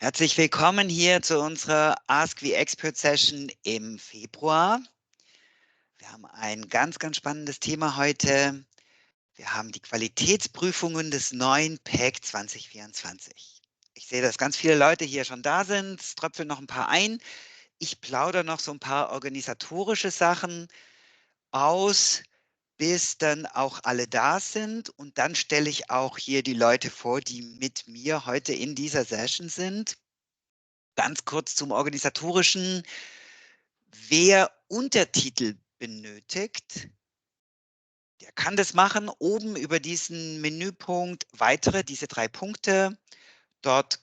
Herzlich willkommen hier zu unserer Ask the Expert Session im Februar. Wir haben ein ganz, ganz spannendes Thema heute. Wir haben die Qualitätsprüfungen des neuen PAC 2024. Ich sehe, dass ganz viele Leute hier schon da sind. Es tröpfeln noch ein paar ein. Ich plaudere noch so ein paar organisatorische Sachen aus, bis dann auch alle da sind. Und dann stelle ich auch hier die Leute vor, die mit mir heute in dieser Session sind. Ganz kurz zum Organisatorischen. Wer Untertitel benötigt, der kann das machen. Oben über diesen Menüpunkt weitere, diese 3 Punkte, dort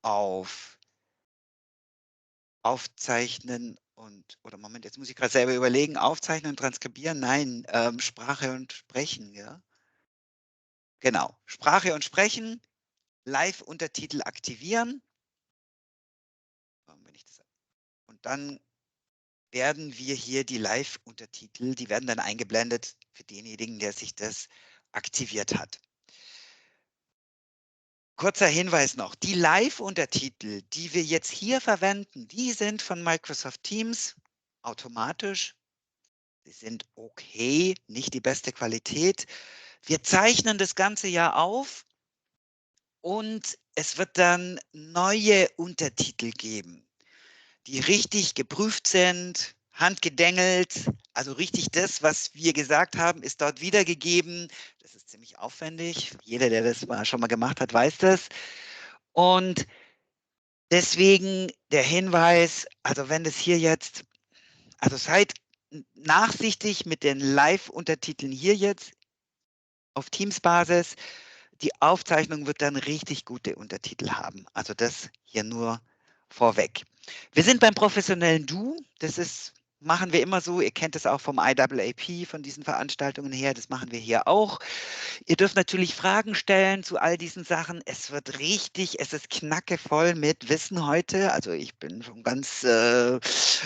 auf Aufzeichnen oder Moment, jetzt muss ich gerade selber überlegen, Aufzeichnen und Transkribieren, nein, Sprache und Sprechen, ja. Genau, Sprache und Sprechen, Live-Untertitel aktivieren. Und dann werden wir hier die Live-Untertitel, die werden dann eingeblendet für denjenigen, der sich das aktiviert hat. Kurzer Hinweis noch, die Live-Untertitel, die wir jetzt hier verwenden, die sind von Microsoft Teams automatisch. Sie sind okay, nicht die beste Qualität. Wir zeichnen das ganze ja auf und es wird dann neue Untertitel geben, die richtig geprüft sind, handgedengelt, also richtig das, was wir gesagt haben, ist dort wiedergegeben. Das ist ziemlich aufwendig. Jeder, der das schon mal gemacht hat, weiß das. Und deswegen der Hinweis, also wenn das hier jetzt, also seid nachsichtig mit den Live-Untertiteln hier jetzt auf Teams-Basis. Die Aufzeichnung wird dann richtig gute Untertitel haben. Also das hier nur vorweg. Wir sind beim professionellen Du. Das machen wir immer so. Ihr kennt es auch vom IAAP, von diesen Veranstaltungen her. Das machen wir hier auch. Ihr dürft natürlich Fragen stellen zu all diesen Sachen. Es ist knackevoll mit Wissen heute. Also ich bin schon ganz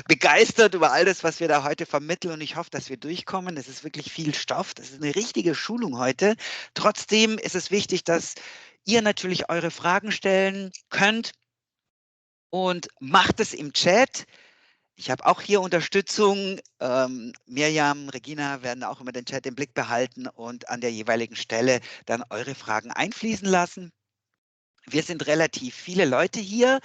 begeistert über all das, was wir da heute vermitteln und ich hoffe, dass wir durchkommen. Es ist wirklich viel Stoff. Das ist eine richtige Schulung heute. Trotzdem ist es wichtig, dass ihr natürlich eure Fragen stellen könnt und macht es im Chat. Ich habe auch hier Unterstützung. Mirjam, Regina werden auch immer den Chat im Blick behalten und an der jeweiligen Stelle dann eure Fragen einfließen lassen. Wir sind relativ viele Leute hier,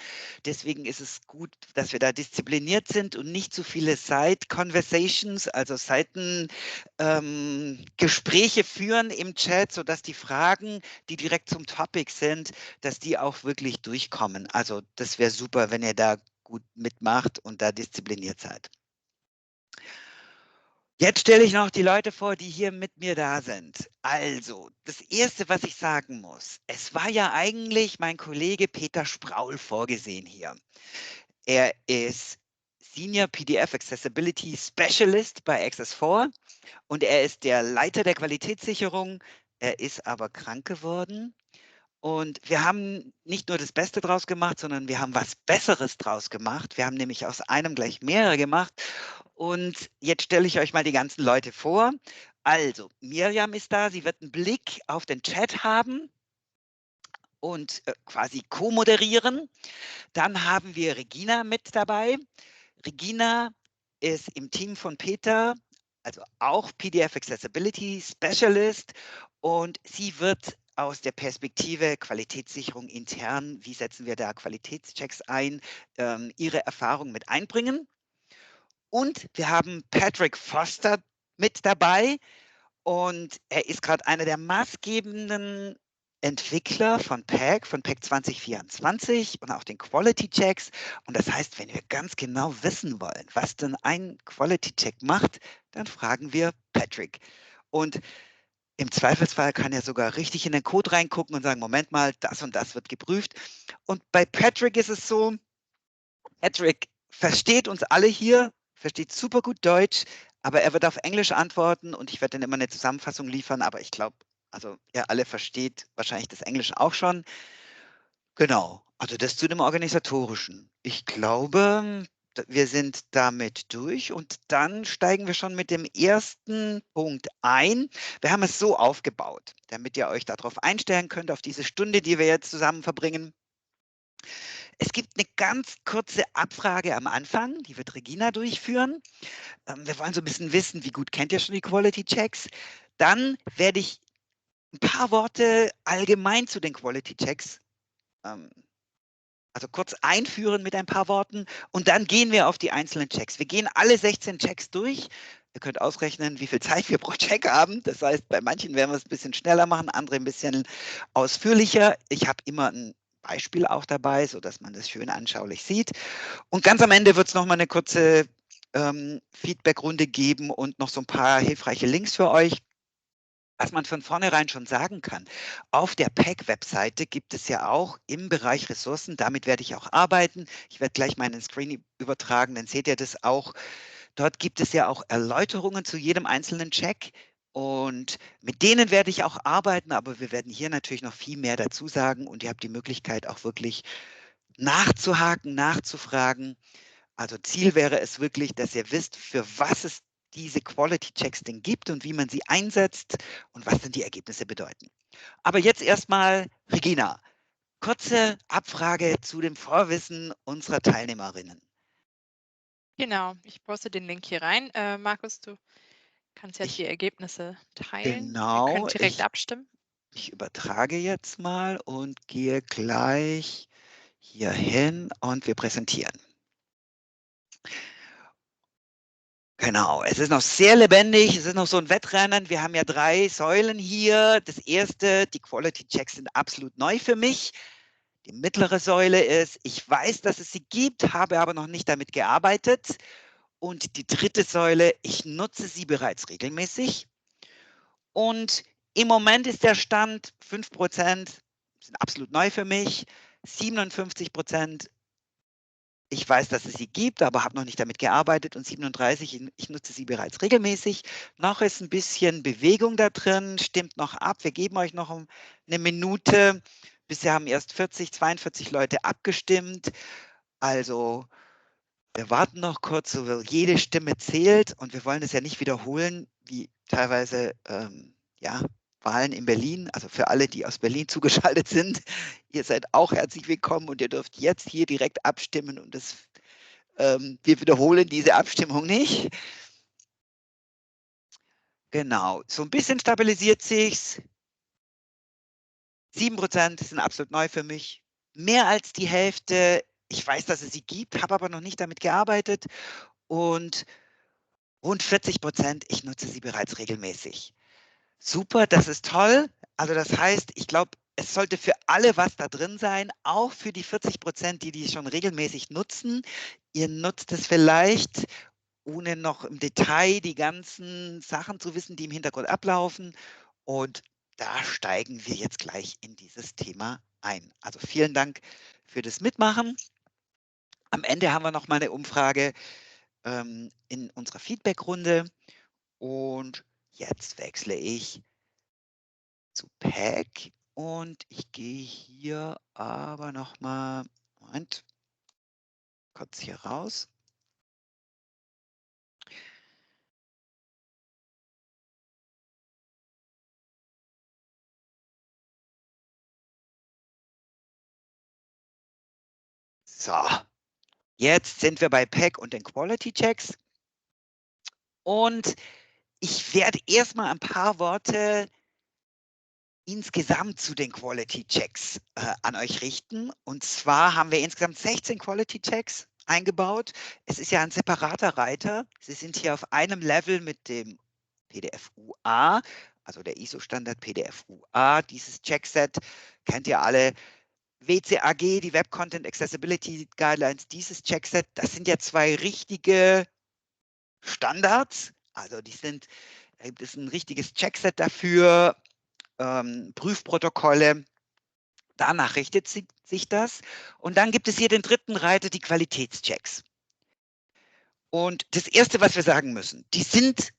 deswegen ist es gut, dass wir da diszipliniert sind und nicht zu viele Side-Conversations, also Seitengespräche führen im Chat, sodass die Fragen, die direkt zum Topic sind, dass die auch wirklich durchkommen. Also das wäre super, wenn ihr da gut mitmacht und da diszipliniert seid. Jetzt stelle ich noch die Leute vor, die hier mit mir da sind. Also, das Erste, was ich sagen muss, es war ja eigentlich mein Kollege Peter Spraul vorgesehen hier. Er ist Senior PDF Accessibility Specialist bei Access4 und er ist der Leiter der Qualitätssicherung. Er ist aber krank geworden. Und wir haben nicht nur das Beste draus gemacht, sondern wir haben was Besseres draus gemacht. Wir haben nämlich aus einem gleich mehrere gemacht. Und jetzt stelle ich euch mal die ganzen Leute vor. Also, Mirjam ist da. Sie wird einen Blick auf den Chat haben und quasi co-moderieren. Dann haben wir Regina mit dabei. Regina ist im Team von Peter, also auch PDF Accessibility Specialist und sie wird aus der Perspektive Qualitätssicherung intern, wie setzen wir da Qualitätschecks ein, ihre Erfahrung mit einbringen. Und wir haben Patrick Foster mit dabei und er ist gerade einer der maßgebenden Entwickler von PAC 2024 und auch den Quality Checks. Und das heißt, wenn wir ganz genau wissen wollen, was denn ein Quality Check macht, dann fragen wir Patrick. Und im Zweifelsfall kann er sogar richtig in den Code reingucken und sagen, Moment mal, das und das wird geprüft. Und bei Patrick ist es so, Patrick versteht uns alle hier, versteht super gut Deutsch, aber er wird auf Englisch antworten und ich werde dann immer eine Zusammenfassung liefern, aber ich glaube, also ihr alle versteht wahrscheinlich das Englisch auch schon. Genau, also das zu dem Organisatorischen. Ich glaube, wir sind damit durch und dann steigen wir schon mit dem ersten Punkt ein. Wir haben es so aufgebaut, damit ihr euch darauf einstellen könnt, auf diese Stunde, die wir jetzt zusammen verbringen. Es gibt eine ganz kurze Abfrage am Anfang, die wird Regina durchführen. Wir wollen so ein bisschen wissen, wie gut kennt ihr schon die Quality Checks? Dann werde ich ein paar Worte allgemein zu den Quality Checks, also kurz einführen mit ein paar Worten und dann gehen wir auf die einzelnen Checks. Wir gehen alle 16 Checks durch. Ihr könnt ausrechnen, wie viel Zeit wir pro Check haben. Das heißt, bei manchen werden wir es ein bisschen schneller machen, andere ein bisschen ausführlicher. Ich habe immer ein Beispiel auch dabei, sodass man das schön anschaulich sieht. Und ganz am Ende wird es nochmal eine kurze Feedback-Runde geben und noch so ein paar hilfreiche Links für euch. Was man von vornherein schon sagen kann, auf der PEC-Webseite gibt es ja auch im Bereich Ressourcen, damit werde ich auch arbeiten. Ich werde gleich meinen Screen übertragen, dann seht ihr das auch. Dort gibt es ja auch Erläuterungen zu jedem einzelnen Check und mit denen werde ich auch arbeiten, aber wir werden hier natürlich noch viel mehr dazu sagen und ihr habt die Möglichkeit auch wirklich nachzuhaken, nachzufragen. Also Ziel wäre es wirklich, dass ihr wisst, für was es diese Quality Checks denn gibt und wie man sie einsetzt und was denn die Ergebnisse bedeuten. Aber jetzt erstmal, Regina, kurze Abfrage zu dem Vorwissen unserer Teilnehmerinnen. Genau, ich poste den Link hier rein. Markus, du kannst jetzt Ich, die Ergebnisse teilen. Wir können genau, direkt abstimmen. ich übertrage jetzt mal und gehe gleich hier hin und wir präsentieren. Genau, es ist noch sehr lebendig, es ist noch so ein Wettrennen. Wir haben ja 3 Säulen hier. Das erste, die Quality Checks sind absolut neu für mich. Die mittlere Säule ist, ich weiß, dass es sie gibt, habe aber noch nicht damit gearbeitet. Und die dritte Säule, ich nutze sie bereits regelmäßig. Und im Moment ist der Stand 5% sind absolut neu für mich, 57%. Ich weiß, dass es sie gibt, aber habe noch nicht damit gearbeitet und 37, ich nutze sie bereits regelmäßig. Noch ist ein bisschen Bewegung da drin, stimmt noch ab. Wir geben euch noch eine Minute. Bisher haben erst 40, 42 Leute abgestimmt. Also wir warten noch kurz, so jede Stimme zählt und wir wollen es ja nicht wiederholen, wie teilweise ja, Wahlen in Berlin. Also für alle, die aus Berlin zugeschaltet sind, ihr seid auch herzlich willkommen und ihr dürft jetzt hier direkt abstimmen und wir wiederholen diese Abstimmung nicht. Genau, so ein bisschen stabilisiert sich's. 7% sind absolut neu für mich. Mehr als die Hälfte, ich weiß, dass es sie gibt, habe aber noch nicht damit gearbeitet. Und rund 40%, ich nutze sie bereits regelmäßig. Super, das ist toll. Also das heißt, ich glaube, es sollte für alle was da drin sein, auch für die 40%, die schon regelmäßig nutzen. Ihr nutzt es vielleicht, ohne noch im Detail die ganzen Sachen zu wissen, die im Hintergrund ablaufen. Und da steigen wir jetzt gleich in dieses Thema ein. Also vielen Dank für das Mitmachen. Am Ende haben wir noch mal eine Umfrage in unserer Feedback-Runde. Und jetzt wechsle ich zu PEC und ich gehe hier aber noch mal, Moment, kurz hier raus. So, jetzt sind wir bei PEC und den Quality Checks. Und ich werde erstmal ein paar Worte insgesamt zu den Quality Checks an euch richten. Und zwar haben wir insgesamt 16 Quality Checks eingebaut. Es ist ja ein separater Reiter. Sie sind hier auf einem Level mit dem PDF-UA, also der ISO-Standard PDF-UA. Dieses Checkset kennt ihr alle. WCAG, die Web Content Accessibility Guidelines, dieses Checkset, das sind ja 2 richtige Standards. Also das ist ein richtiges Checkset dafür, Prüfprotokolle. Danach richtet sich das. Und dann gibt es hier den dritten Reiter, die Qualitätschecks. Und das Erste, was wir sagen müssen, die sind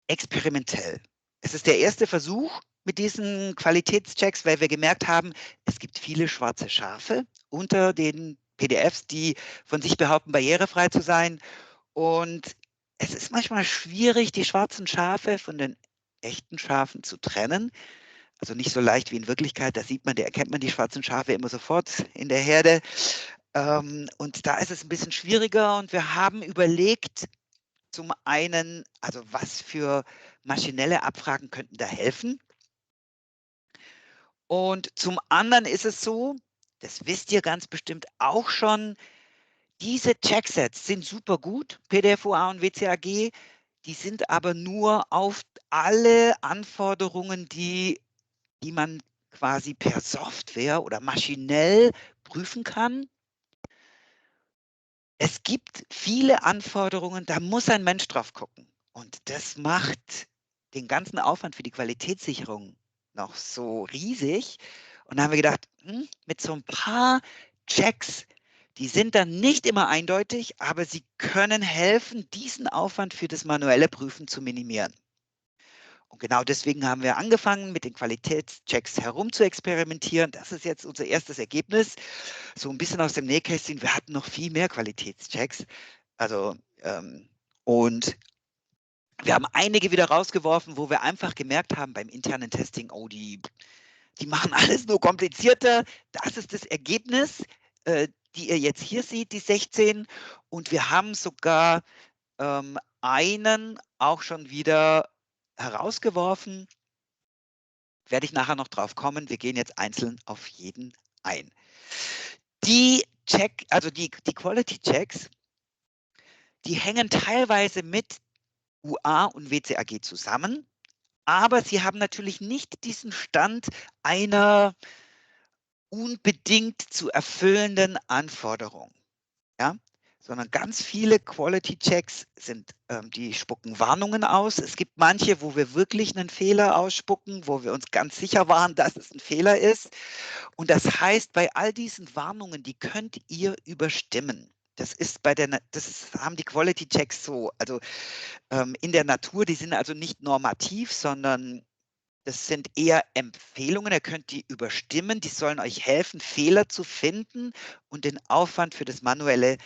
experimentell. Es ist der erste Versuch mit diesen Qualitätschecks, weil wir gemerkt haben, es gibt viele schwarze Schafe unter den PDFs, die von sich behaupten, barrierefrei zu sein. Und es ist manchmal schwierig, die schwarzen Schafe von den echten Schafen zu trennen. Also nicht so leicht wie in Wirklichkeit, da erkennt man die schwarzen Schafe immer sofort in der Herde. Und da ist es ein bisschen schwieriger und wir haben überlegt, zum einen, also was für maschinelle Abfragen könnten da helfen? Und zum anderen ist es so, das wisst ihr ganz bestimmt auch schon, diese Checksets sind super gut, PDF-UA und WCAG, die sind aber nur auf alle Anforderungen, die man quasi per Software oder maschinell prüfen kann. Es gibt viele Anforderungen, da muss ein Mensch drauf gucken. Und das macht den ganzen Aufwand für die Qualitätssicherung noch so riesig. Und da haben wir gedacht, mit so ein paar Checks, die sind dann nicht immer eindeutig, aber sie können helfen, diesen Aufwand für das manuelle Prüfen zu minimieren. Und genau deswegen haben wir angefangen, mit den Qualitätschecks herum zu experimentieren. Das ist jetzt unser erstes Ergebnis. So ein bisschen aus dem Nähkästchen. Wir hatten noch viel mehr Qualitätschecks. Also, und wir haben einige wieder rausgeworfen, wo wir einfach gemerkt haben beim internen Testing, oh, die machen alles nur komplizierter. Das ist das Ergebnis, die ihr jetzt hier seht, die 16. Und wir haben sogar einen auch schon wieder herausgeworfen. Werde ich nachher noch drauf kommen. Wir gehen jetzt einzeln auf jeden ein. Die Quality Checks, die hängen teilweise mit UA und WCAG zusammen, aber sie haben natürlich nicht diesen Stand einer unbedingt zu erfüllenden Anforderung. Ja? Sondern ganz viele Quality Checks die spucken Warnungen aus. Es gibt manche, wo wir wirklich einen Fehler ausspucken, wo wir uns ganz sicher waren, dass es ein Fehler ist. Und das heißt, bei all diesen Warnungen, die könnt ihr überstimmen. Das haben die Quality Checks so. Also in der Natur, die sind also nicht normativ, sondern das sind eher Empfehlungen. Ihr könnt die überstimmen. Die sollen euch helfen, Fehler zu finden und den Aufwand für das manuelle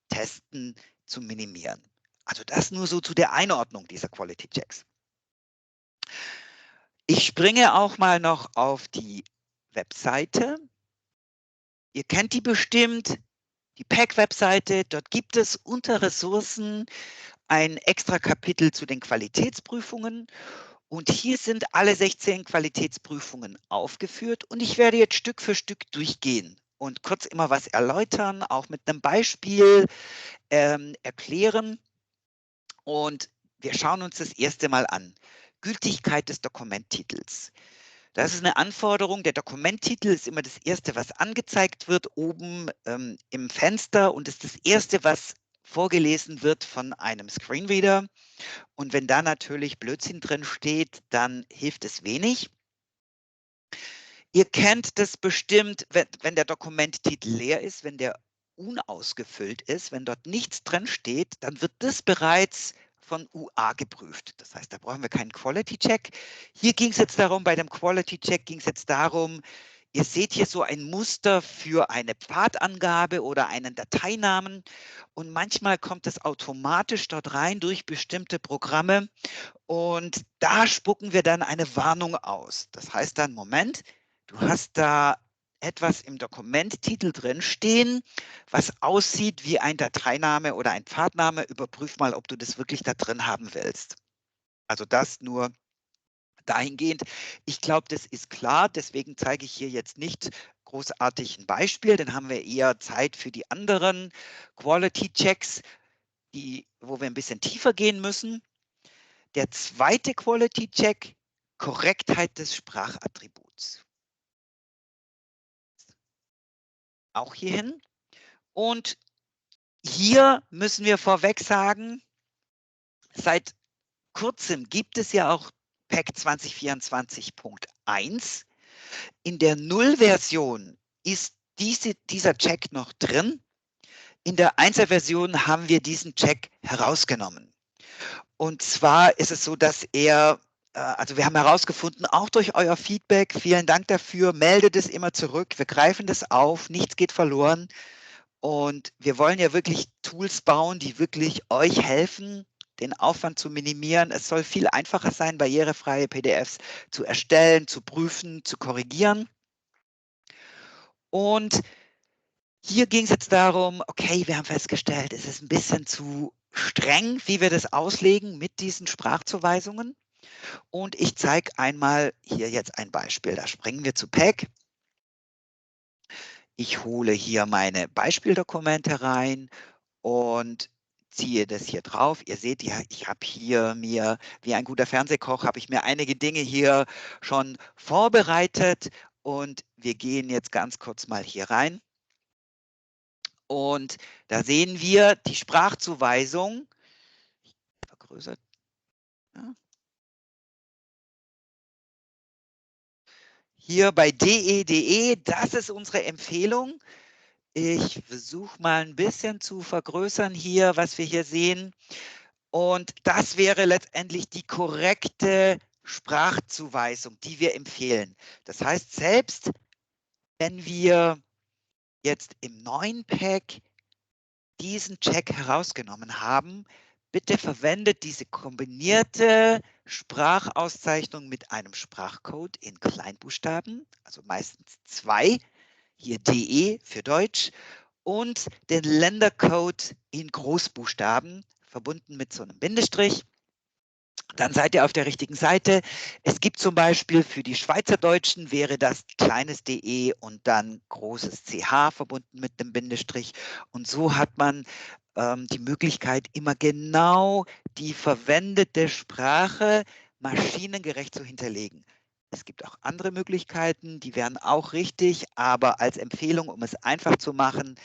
Testen zu minimieren. Also das nur so zu der Einordnung dieser Quality Checks. Ich springe auch mal noch auf die Webseite. Ihr kennt die bestimmt, die PAC-Webseite. Dort gibt es unter Ressourcen ein extra Kapitel zu den Qualitätsprüfungen. Und hier sind alle 16 Qualitätsprüfungen aufgeführt. Und ich werde jetzt Stück für Stück durchgehen und kurz immer was erläutern, auch mit einem Beispiel erklären. Und wir schauen uns das erste Mal an. Gültigkeit des Dokumenttitels. Das ist eine Anforderung. Der Dokumenttitel ist immer das Erste, was angezeigt wird, oben im Fenster und ist das Erste, was vorgelesen wird von einem Screenreader. Und wenn da natürlich Blödsinn drin steht, dann hilft es wenig. Ihr kennt das bestimmt, wenn der Dokumenttitel leer ist, wenn der unausgefüllt ist, wenn dort nichts drin steht, dann wird das bereits von UA geprüft. Das heißt, da brauchen wir keinen Quality-Check. Hier ging es jetzt darum, bei dem Quality-Check ging es jetzt darum, ihr seht hier so ein Muster für eine Pfadangabe oder einen Dateinamen und manchmal kommt es automatisch dort rein durch bestimmte Programme und da spucken wir dann eine Warnung aus. Das heißt dann, Moment, du hast da etwas im Dokumenttitel drin stehen, was aussieht wie ein Dateiname oder ein Pfadname. Überprüf mal, ob du das wirklich da drin haben willst. Also das nur dahingehend. Ich glaube, das ist klar. Deswegen zeige ich hier jetzt nicht großartig ein Beispiel. Dann haben wir eher Zeit für die anderen Quality-Checks, wo wir ein bisschen tiefer gehen müssen. Der zweite Quality-Check, Korrektheit des Sprachattributs. Auch hierhin. Und hier müssen wir vorweg sagen, seit kurzem gibt es ja auch PAC 2024.1. In der Null-Version ist dieser Check noch drin. In der 1er-Version haben wir diesen Check herausgenommen. Und zwar ist es so, dass also wir haben herausgefunden, auch durch euer Feedback, vielen Dank dafür, meldet es immer zurück, wir greifen das auf, nichts geht verloren. Und wir wollen ja wirklich Tools bauen, die wirklich euch helfen, den Aufwand zu minimieren. Es soll viel einfacher sein, barrierefreie PDFs zu erstellen, zu prüfen, zu korrigieren. Und Hier ging es jetzt darum, okay, wir haben festgestellt, es ist ein bisschen zu streng, wie wir das auslegen mit diesen Sprachzuweisungen. Und ich zeige einmal hier jetzt ein Beispiel. Da springen wir zu PEG. Ich hole hier meine Beispieldokumente rein und ziehe das hier drauf. Ihr seht ja, ich habe hier mir, wie ein guter Fernsehkoch, habe ich mir einige Dinge hier schon vorbereitet und wir gehen jetzt ganz kurz mal hier rein. Und da sehen wir die Sprachzuweisung. Vergrößert. Ja. Hier bei DE, das ist unsere Empfehlung. Ich versuche mal ein bisschen zu vergrößern hier, was wir hier sehen. Und das wäre letztendlich die korrekte Sprachzuweisung, die wir empfehlen. Das heißt, selbst wenn wir jetzt im neuen Pack diesen Check herausgenommen haben, bitte verwendet diese kombinierte Sprachauszeichnung mit einem Sprachcode in Kleinbuchstaben, also meistens 2, hier DE für Deutsch, und den Ländercode in Großbuchstaben, verbunden mit so einem Bindestrich. Dann seid ihr auf der richtigen Seite. Es gibt zum Beispiel für die Schweizerdeutschen wäre das kleines de und dann großes ch verbunden mit dem Bindestrich. Und so hat man die Möglichkeit, immer genau die verwendete Sprache maschinengerecht zu hinterlegen. Es gibt auch andere Möglichkeiten, die wären auch richtig, aber als Empfehlung, um es einfach zu machen,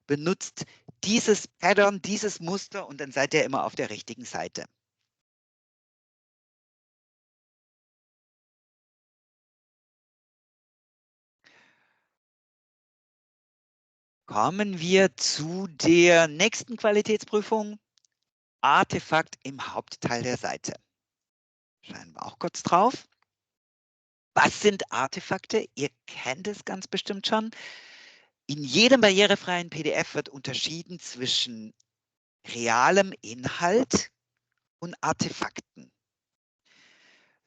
benutzt dieses Pattern, dieses Muster und dann seid ihr immer auf der richtigen Seite. Kommen wir zu der nächsten Qualitätsprüfung. Artefakt im Hauptteil der Seite. Schauen wir auch kurz drauf. Was sind Artefakte? Ihr kennt es ganz bestimmt schon. In jedem barrierefreien PDF wird unterschieden zwischen realem Inhalt und Artefakten.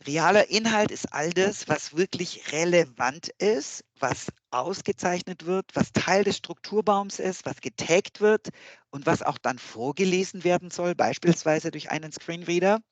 Realer Inhalt ist all das, was wirklich relevant ist, was ausgezeichnet wird, was Teil des Strukturbaums ist, was getaggt wird und was auch dann vorgelesen werden soll, beispielsweise durch einen Screenreader.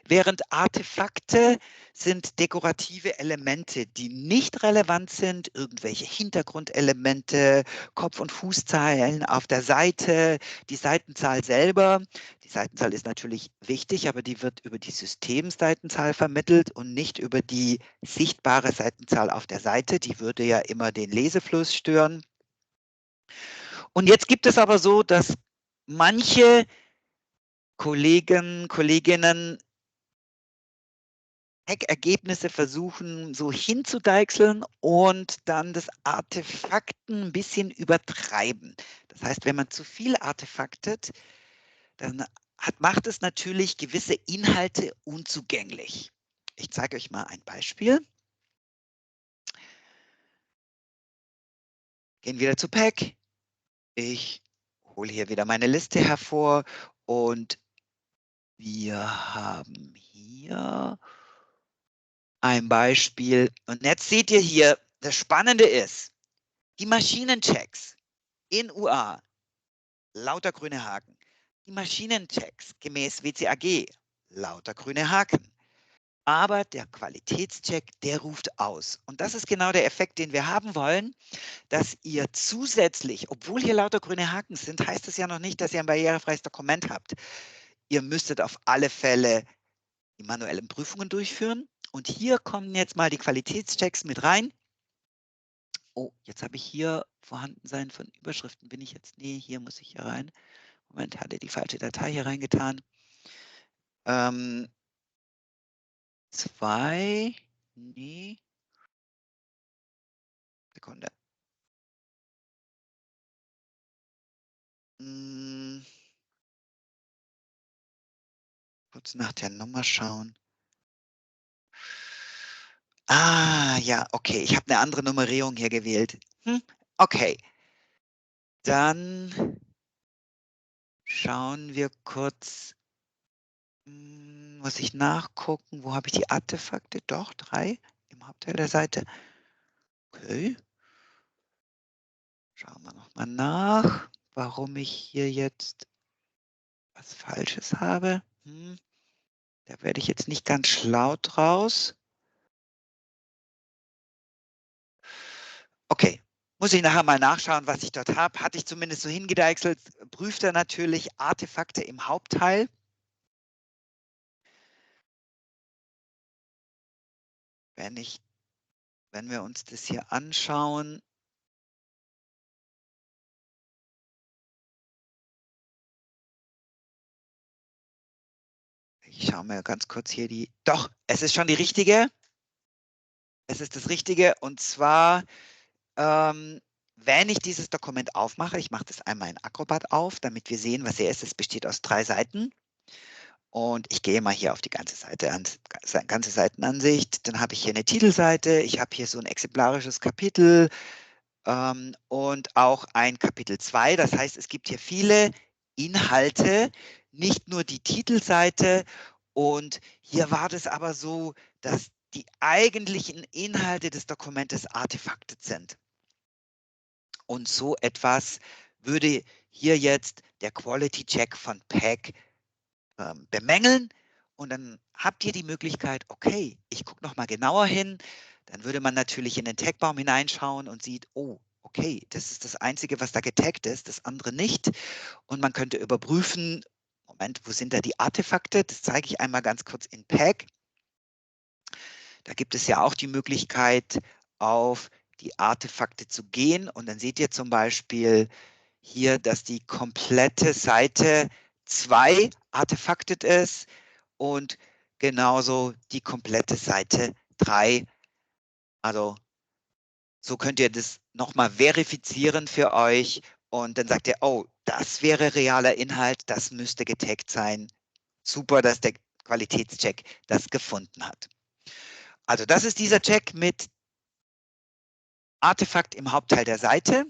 Während Artefakte sind dekorative Elemente, die nicht relevant sind, irgendwelche Hintergrundelemente, Kopf- und Fußzeilen auf der Seite, die Seitenzahl selber. Die Seitenzahl ist natürlich wichtig, aber die wird über die Systemseitenzahl vermittelt und nicht über die sichtbare Seitenzahl auf der Seite. Die würde ja immer den Lesefluss stören. Und jetzt gibt es aber so, dass manche Kolleginnen Hackergebnisse versuchen, so hinzudeichseln und dann das Artefakten ein bisschen übertreiben. Das heißt, wenn man zu viel artefaktet, dann macht es natürlich gewisse Inhalte unzugänglich. Ich zeige euch mal ein Beispiel. Gehen wieder zu Pack. Ich hole hier wieder meine Liste hervor und wir haben hier ein Beispiel. Und jetzt seht ihr hier, das Spannende ist, die Maschinenchecks in UA, lauter grüne Haken. Die Maschinenchecks gemäß WCAG, lauter grüne Haken. Aber der Qualitätscheck, der ruft aus. Und das ist genau der Effekt, den wir haben wollen, dass ihr zusätzlich, obwohl hier lauter grüne Haken sind, heißt es ja noch nicht, dass ihr ein barrierefreies Dokument habt. Ihr müsstet auf alle Fälle die manuellen Prüfungen durchführen. Und hier kommen jetzt mal die Qualitätschecks mit rein. Oh, jetzt habe ich hier Vorhandensein von Überschriften. Bin ich jetzt? Nee, hier muss ich hier rein. Moment, hatte die falsche Datei hier reingetan. 2, nee. Sekunde. Hm, kurz nach der Nummer schauen. Ah, ja, okay. Ich habe eine andere Nummerierung hier gewählt. Okay. Dann schauen wir kurz. Muss ich nachgucken, wo habe ich die Artefakte? Doch, 3 im Hauptteil der Seite. Okay. Schauen wir noch mal nach, warum ich hier jetzt was Falsches habe. Da werde ich jetzt nicht ganz schlau draus. Okay, muss ich nachher mal nachschauen, was ich dort habe. Hatte ich zumindest so hingedeichselt. Prüft er natürlich Artefakte im Hauptteil. Wenn wir uns das hier anschauen. Ich schaue mir ganz kurz hier die. Doch, es ist schon die richtige. Es ist das Richtige. Und zwar, wenn ich dieses Dokument aufmache, ich mache das einmal in Acrobat auf, damit wir sehen, was hier ist. Es besteht aus 3 Seiten. Und ich gehe mal hier auf die ganze ganze Seitenansicht. Dann habe ich hier eine Titelseite. Ich habe hier so ein exemplarisches Kapitel und auch ein Kapitel 2. Das heißt, es gibt hier viele Inhalte, nicht nur die Titelseite. Und hier war das aber so, dass die eigentlichen Inhalte des Dokumentes artefaktet sind. Und so etwas würde hier jetzt der Quality Check von PEG bemängeln. Und dann habt ihr die Möglichkeit, okay, ich gucke noch mal genauer hin. Dann würde man natürlich in den Tagbaum hineinschauen und sieht, oh, okay, das ist das Einzige, was da getaggt ist, das andere nicht. Und man könnte überprüfen, Moment, wo sind da die Artefakte? Das zeige ich einmal ganz kurz in PEG. Da gibt es ja auch die Möglichkeit, auf die Artefakte zu gehen. Und dann seht ihr zum Beispiel hier, dass die komplette Seite 2 artefaktet ist und genauso die komplette Seite 3. Also so könnt ihr das nochmal verifizieren für euch und dann sagt ihr, oh, das wäre realer Inhalt, das müsste getaggt sein. Super, dass der Qualitätscheck das gefunden hat. Also das ist dieser Check mit Artefakt im Hauptteil der Seite.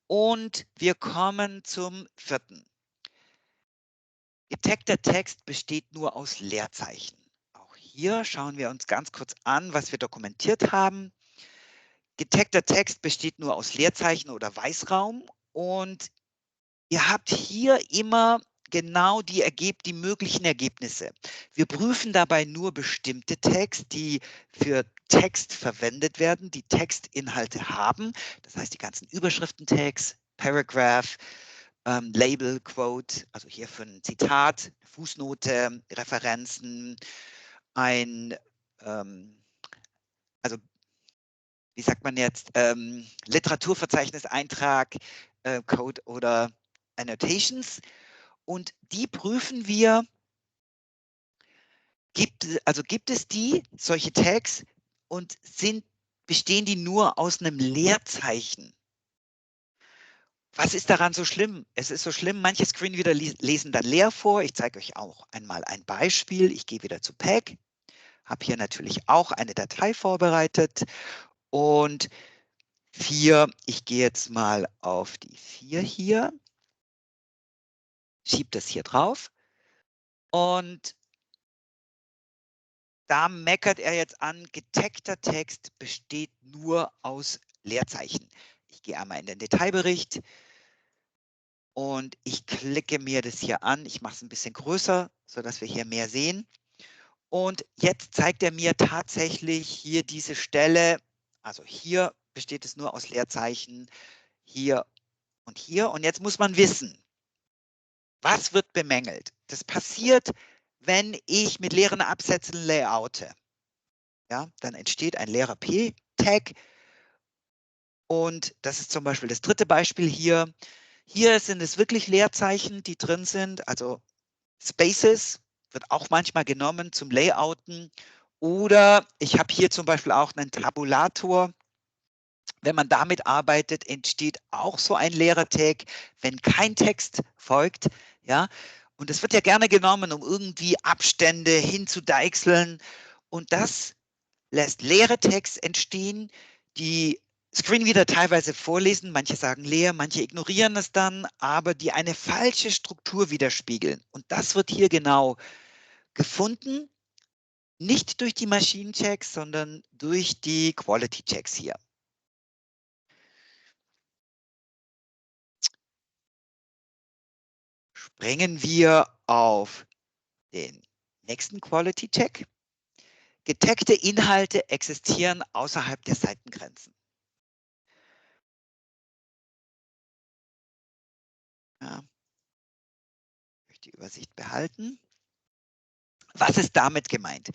Und wir kommen zum 4. Getaggter Text besteht nur aus Leerzeichen. Auch hier schauen wir uns ganz kurz an, was wir dokumentiert haben. Getaggter Text besteht nur aus Leerzeichen oder Weißraum und ihr habt hier immer genau die möglichen Ergebnisse. Wir prüfen dabei nur bestimmte Tags, die für Text verwendet werden, die Textinhalte haben. Das heißt, die ganzen Überschriften-Tags, Paragraph, Label, Quote, also hier für ein Zitat, Fußnote, Referenzen, also wie sagt man jetzt, Literaturverzeichnis, Eintrag, Code oder Annotations. Und die prüfen wir, gibt es solche Tags und bestehen die nur aus einem Leerzeichen? Was ist daran so schlimm? Es ist so schlimm, manche Screenreader lesen dann leer vor. Ich zeige euch auch einmal ein Beispiel. Ich gehe wieder zu PEG, habe hier natürlich auch eine Datei vorbereitet und 4, ich gehe jetzt mal auf die 4 hier, schiebe das hier drauf und da meckert er jetzt an, getaggter Text besteht nur aus Leerzeichen. Ich gehe einmal in den Detailbericht und ich klicke mir das hier an. Ich mache es ein bisschen größer, sodass wir hier mehr sehen. Und jetzt zeigt er mir tatsächlich hier diese Stelle. Also hier besteht es nur aus Leerzeichen, hier und hier. Und jetzt muss man wissen, was wird bemängelt? Das passiert, wenn ich mit leeren Absätzen layoute. Ja, dann entsteht ein leerer P-Tag. Und das ist zum Beispiel das 3. Beispiel hier. Hier sind es wirklich Leerzeichen, die drin sind. Also Spaces wird auch manchmal genommen zum Layouten. Oder ich habe hier zum Beispiel auch einen Tabulator. Wenn man damit arbeitet, entsteht auch so ein leerer Tag, wenn kein Text folgt. Ja, und es wird ja gerne genommen, um irgendwie Abstände hinzudeichseln. Und das lässt leere Tags entstehen, die Screenreader teilweise vorlesen. Manche sagen leer, manche ignorieren es dann, aber die eine falsche Struktur widerspiegeln. Und das wird hier genau gefunden, nicht durch die Maschinenchecks, sondern durch die Quality Checks hier. Springen wir auf den nächsten Quality Check. Getagte Inhalte existieren außerhalb der Seitengrenzen. Ja. Ich möchte die Übersicht behalten. Was ist damit gemeint?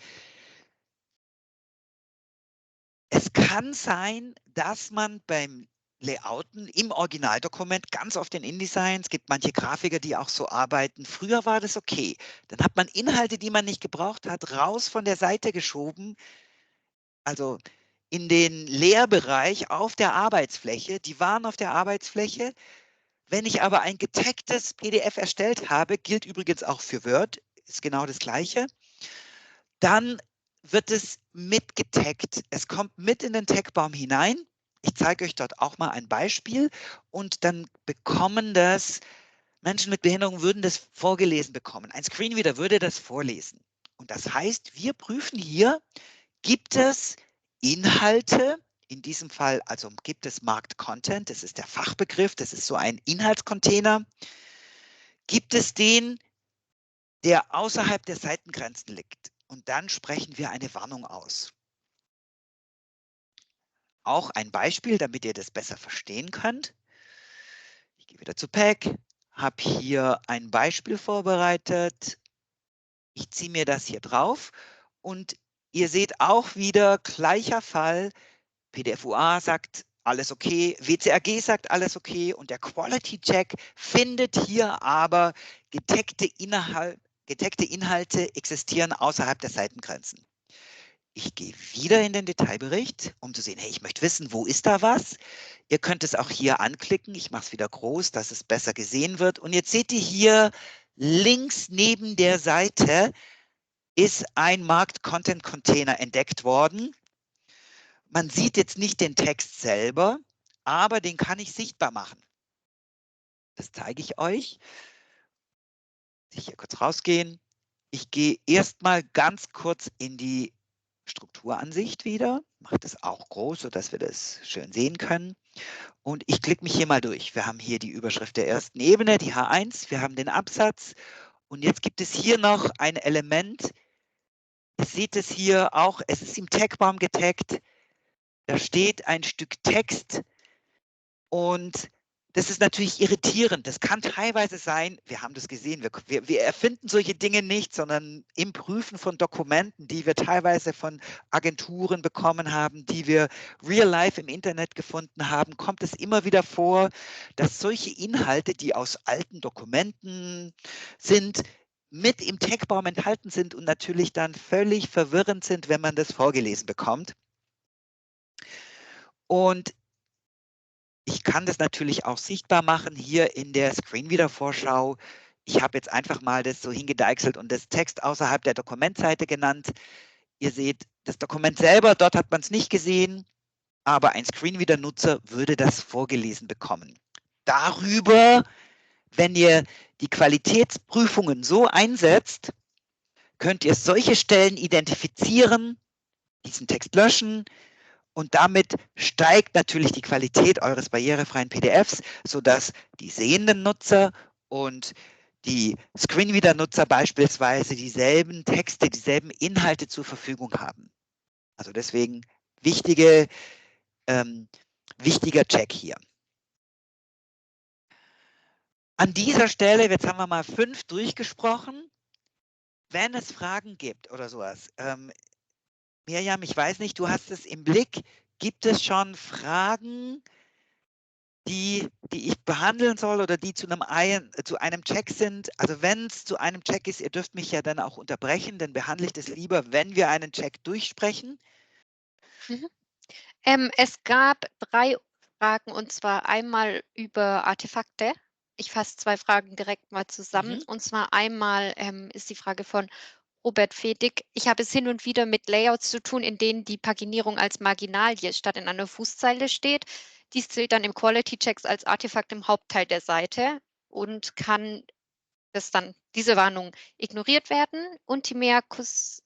Es kann sein, dass man beim Layouten im Originaldokument ganz oft in InDesign, es gibt manche Grafiker, die auch so arbeiten. Früher war das okay. Dann hat man Inhalte, die man nicht gebraucht hat, raus von der Seite geschoben, also in den Leerbereich auf der Arbeitsfläche. Die waren auf der Arbeitsfläche. Wenn ich aber ein getagtes PDF erstellt habe, gilt übrigens auch für Word, ist genau das Gleiche, dann wird es mit getaggt. Es kommt mit in den Tagbaum hinein. Ich zeige euch dort auch mal ein Beispiel und dann bekommen das, Menschen mit Behinderung würden das vorgelesen bekommen. Ein Screenreader würde das vorlesen. Und das heißt, wir prüfen hier, gibt es Inhalte, in diesem Fall also gibt es Marked Content, das ist der Fachbegriff, das ist so ein Inhaltscontainer. Gibt es den, der außerhalb der Seitengrenzen liegt? Und dann sprechen wir eine Warnung aus. Auch ein Beispiel, damit ihr das besser verstehen könnt. Ich gehe wieder zu Pack, habe hier ein Beispiel vorbereitet. Ich ziehe mir das hier drauf und ihr seht auch wieder gleicher Fall. PDF-UA sagt alles okay, WCAG sagt alles okay und der Quality Check findet hier aber getagte Inhalte existieren außerhalb der Seitengrenzen. Ich gehe wieder in den Detailbericht, um zu sehen, hey, ich möchte wissen, wo ist da was? Ihr könnt es auch hier anklicken. Ich mache es wieder groß, dass es besser gesehen wird. Und jetzt seht ihr hier links neben der Seite ist ein Marked Content Container entdeckt worden. Man sieht jetzt nicht den Text selber, aber den kann ich sichtbar machen. Das zeige ich euch. Ich hier kurz rausgehen. Ich gehe erstmal ganz kurz in die Strukturansicht wieder, mache das auch groß, sodass wir das schön sehen können. Und ich klicke mich hier mal durch. Wir haben hier die Überschrift der ersten Ebene, die H1, wir haben den Absatz und jetzt gibt es hier noch ein Element. Ihr seht es hier auch, es ist im Tagbaum getaggt. Da steht ein Stück Text und das ist natürlich irritierend. Das kann teilweise sein, wir haben das gesehen, wir erfinden solche Dinge nicht, sondern im Prüfen von Dokumenten, die wir teilweise von Agenturen bekommen haben, die wir real life im Internet gefunden haben, kommt es immer wieder vor, dass solche Inhalte, die aus alten Dokumenten sind, mit im Tagbaum enthalten sind und natürlich dann völlig verwirrend sind, wenn man das vorgelesen bekommt. Und ich kann das natürlich auch sichtbar machen hier in der Screenreader-Vorschau. Ich habe jetzt einfach mal das so hingedeichselt und das Text außerhalb der Dokumentseite genannt. Ihr seht das Dokument selber, dort hat man es nicht gesehen, aber ein Screenreader-Nutzer würde das vorgelesen bekommen. Darüber, wenn ihr die Qualitätsprüfungen so einsetzt, könnt ihr solche Stellen identifizieren, diesen Text löschen, und damit steigt natürlich die Qualität eures barrierefreien PDFs, sodass die sehenden Nutzer und die Screenreader-Nutzer beispielsweise dieselben Texte, dieselben Inhalte zur Verfügung haben. Also deswegen wichtiger Check hier. An dieser Stelle, jetzt haben wir mal 5 durchgesprochen. Wenn es Fragen gibt oder sowas, Mirjam, ich weiß nicht, du hast es im Blick. Gibt es schon Fragen, die ich behandeln soll oder die zu einem Check sind? Also wenn es zu einem Check ist, ihr dürft mich ja dann auch unterbrechen, dann behandle ich das lieber, wenn wir einen Check durchsprechen. Mhm. Es gab 3 Fragen und zwar einmal über Artefakte. Ich fasse 2 Fragen direkt mal zusammen. Mhm. Und zwar einmal ist die Frage von Robert Fedig. Ich habe es hin und wieder mit Layouts zu tun, in denen die Paginierung als Marginalie statt in einer Fußzeile steht. Dies zählt dann im Quality Checks als Artefakt im Hauptteil der Seite und kann dass dann diese Warnungen ignoriert werden. Und Timea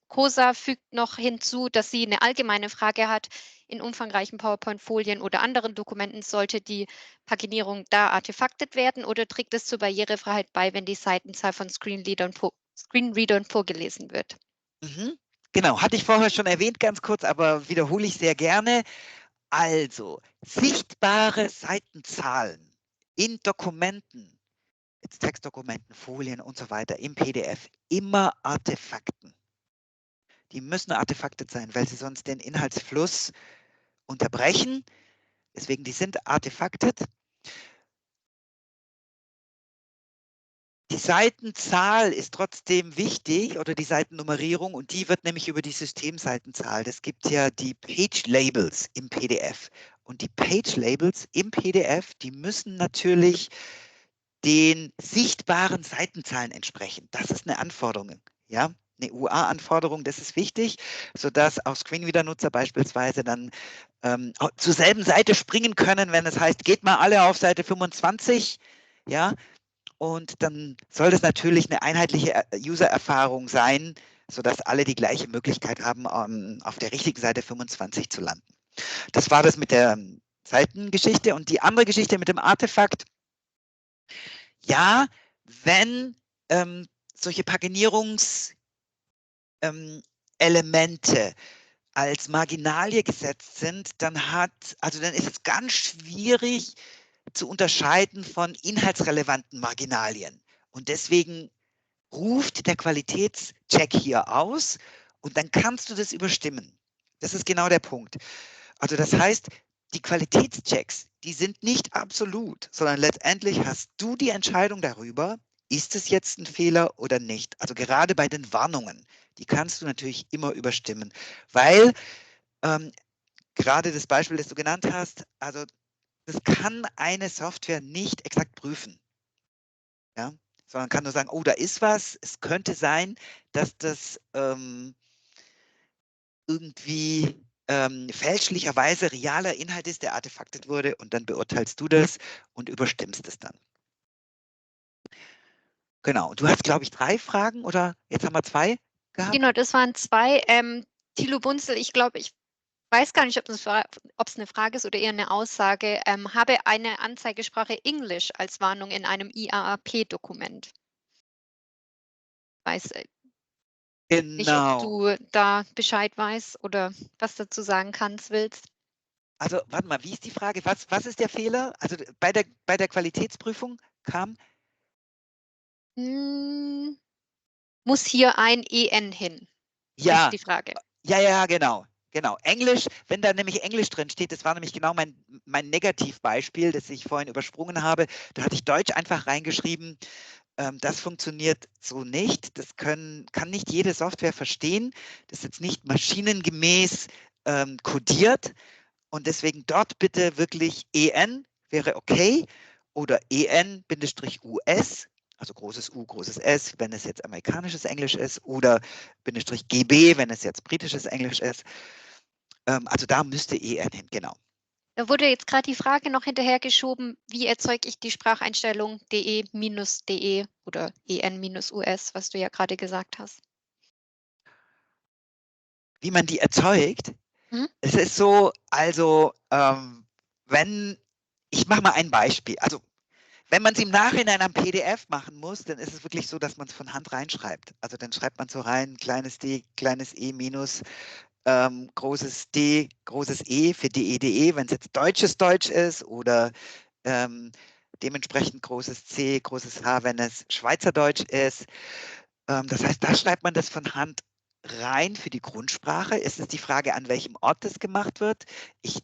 Cosa fügt noch hinzu, dass sie eine allgemeine Frage hat. In umfangreichen PowerPoint-Folien oder anderen Dokumenten sollte die Paginierung da artefaktet werden oder trägt es zur Barrierefreiheit bei, wenn die Seitenzahl von Screenreadern vorgelesen wird? Mhm. Genau, hatte ich vorher schon erwähnt, ganz kurz, aber wiederhole ich sehr gerne. Also, sichtbare Seitenzahlen in Dokumenten, jetzt Textdokumenten, Folien und so weiter, im PDF, immer Artefakten. Die müssen artefaktet sein, weil sie sonst den Inhaltsfluss unterbrechen. Deswegen, die sind artefaktet. Die Seitenzahl ist trotzdem wichtig oder die Seitennummerierung und die wird nämlich über die Systemseitenzahl. Das gibt ja die Page Labels im PDF. Und die Page Labels im PDF, die müssen natürlich den sichtbaren Seitenzahlen entsprechen. Das ist eine Anforderung, ja, eine UA-Anforderung, das ist wichtig, sodass auch Screenreader-Nutzer beispielsweise dann zur selben Seite springen können, wenn es heißt, geht mal alle auf Seite 25, ja, und dann soll das natürlich eine einheitliche User-Erfahrung sein, sodass alle die gleiche Möglichkeit haben, auf der richtigen Seite 25 zu landen. Das war das mit der Seitengeschichte. Und die andere Geschichte mit dem Artefakt, ja, wenn solche Paginierungselemente als Marginalie gesetzt sind, dann ist es ganz schwierig zu unterscheiden von inhaltsrelevanten Marginalien. Und deswegen ruft der Qualitätscheck hier aus und dann kannst du das überstimmen. Das ist genau der Punkt. Also das heißt, die Qualitätschecks, die sind nicht absolut, sondern letztendlich hast du die Entscheidung darüber, ist es jetzt ein Fehler oder nicht. Also gerade bei den Warnungen, die kannst du natürlich immer überstimmen, weil gerade das Beispiel, das du genannt hast, also das kann eine Software nicht exakt prüfen. Ja? Sondern kann nur sagen, oh, da ist was, es könnte sein, dass das irgendwie fälschlicherweise realer Inhalt ist, der artefaktet wurde und dann beurteilst du das und überstimmst es dann. Genau. Du hast, glaube ich, 3 Fragen oder jetzt haben wir 2 gehabt? Genau, das waren 2. Thilo Bunzel, ich glaube, ich weiß gar nicht, ob es eine Frage ist oder eher eine Aussage. Habe eine Anzeigesprache Englisch als Warnung in einem IAAP-Dokument. Weiß nicht, ob Genau. du da Bescheid weißt oder was dazu sagen willst. Also, warte mal, wie ist die Frage? Was ist der Fehler? Also bei der Qualitätsprüfung kam Muss hier ein EN hin? ja, Ist die Frage. ja, genau. Genau. Englisch, wenn da nämlich Englisch drin steht, das war nämlich genau mein Negativbeispiel, das ich vorhin übersprungen habe. Da hatte ich Deutsch einfach reingeschrieben. Das funktioniert so nicht. Das kann nicht jede Software verstehen. Das ist jetzt nicht maschinengemäß codiert. Und deswegen dort bitte wirklich EN wäre okay oder EN-US, also großes U, großes S, wenn es jetzt amerikanisches Englisch ist, oder Bindestrich GB, wenn es jetzt britisches Englisch ist. Also da müsste EN hin, genau. Da wurde jetzt gerade die Frage noch hinterhergeschoben, wie erzeuge ich die Spracheinstellung DE-DE oder EN-US, was du ja gerade gesagt hast. Wie man die erzeugt? Mhm. Es ist so, also ich mache mal ein Beispiel, also wenn man es im Nachhinein am PDF machen muss, dann ist es wirklich so, dass man es von Hand reinschreibt. Also dann schreibt man so rein, kleines d, kleines e minus, großes D, großes E für DE, wenn es jetzt deutsches Deutsch ist oder dementsprechend großes C, großes H, wenn es Schweizerdeutsch ist. Das heißt, da schreibt man das von Hand rein für die Grundsprache. Es ist die Frage, an welchem Ort das gemacht wird. Ich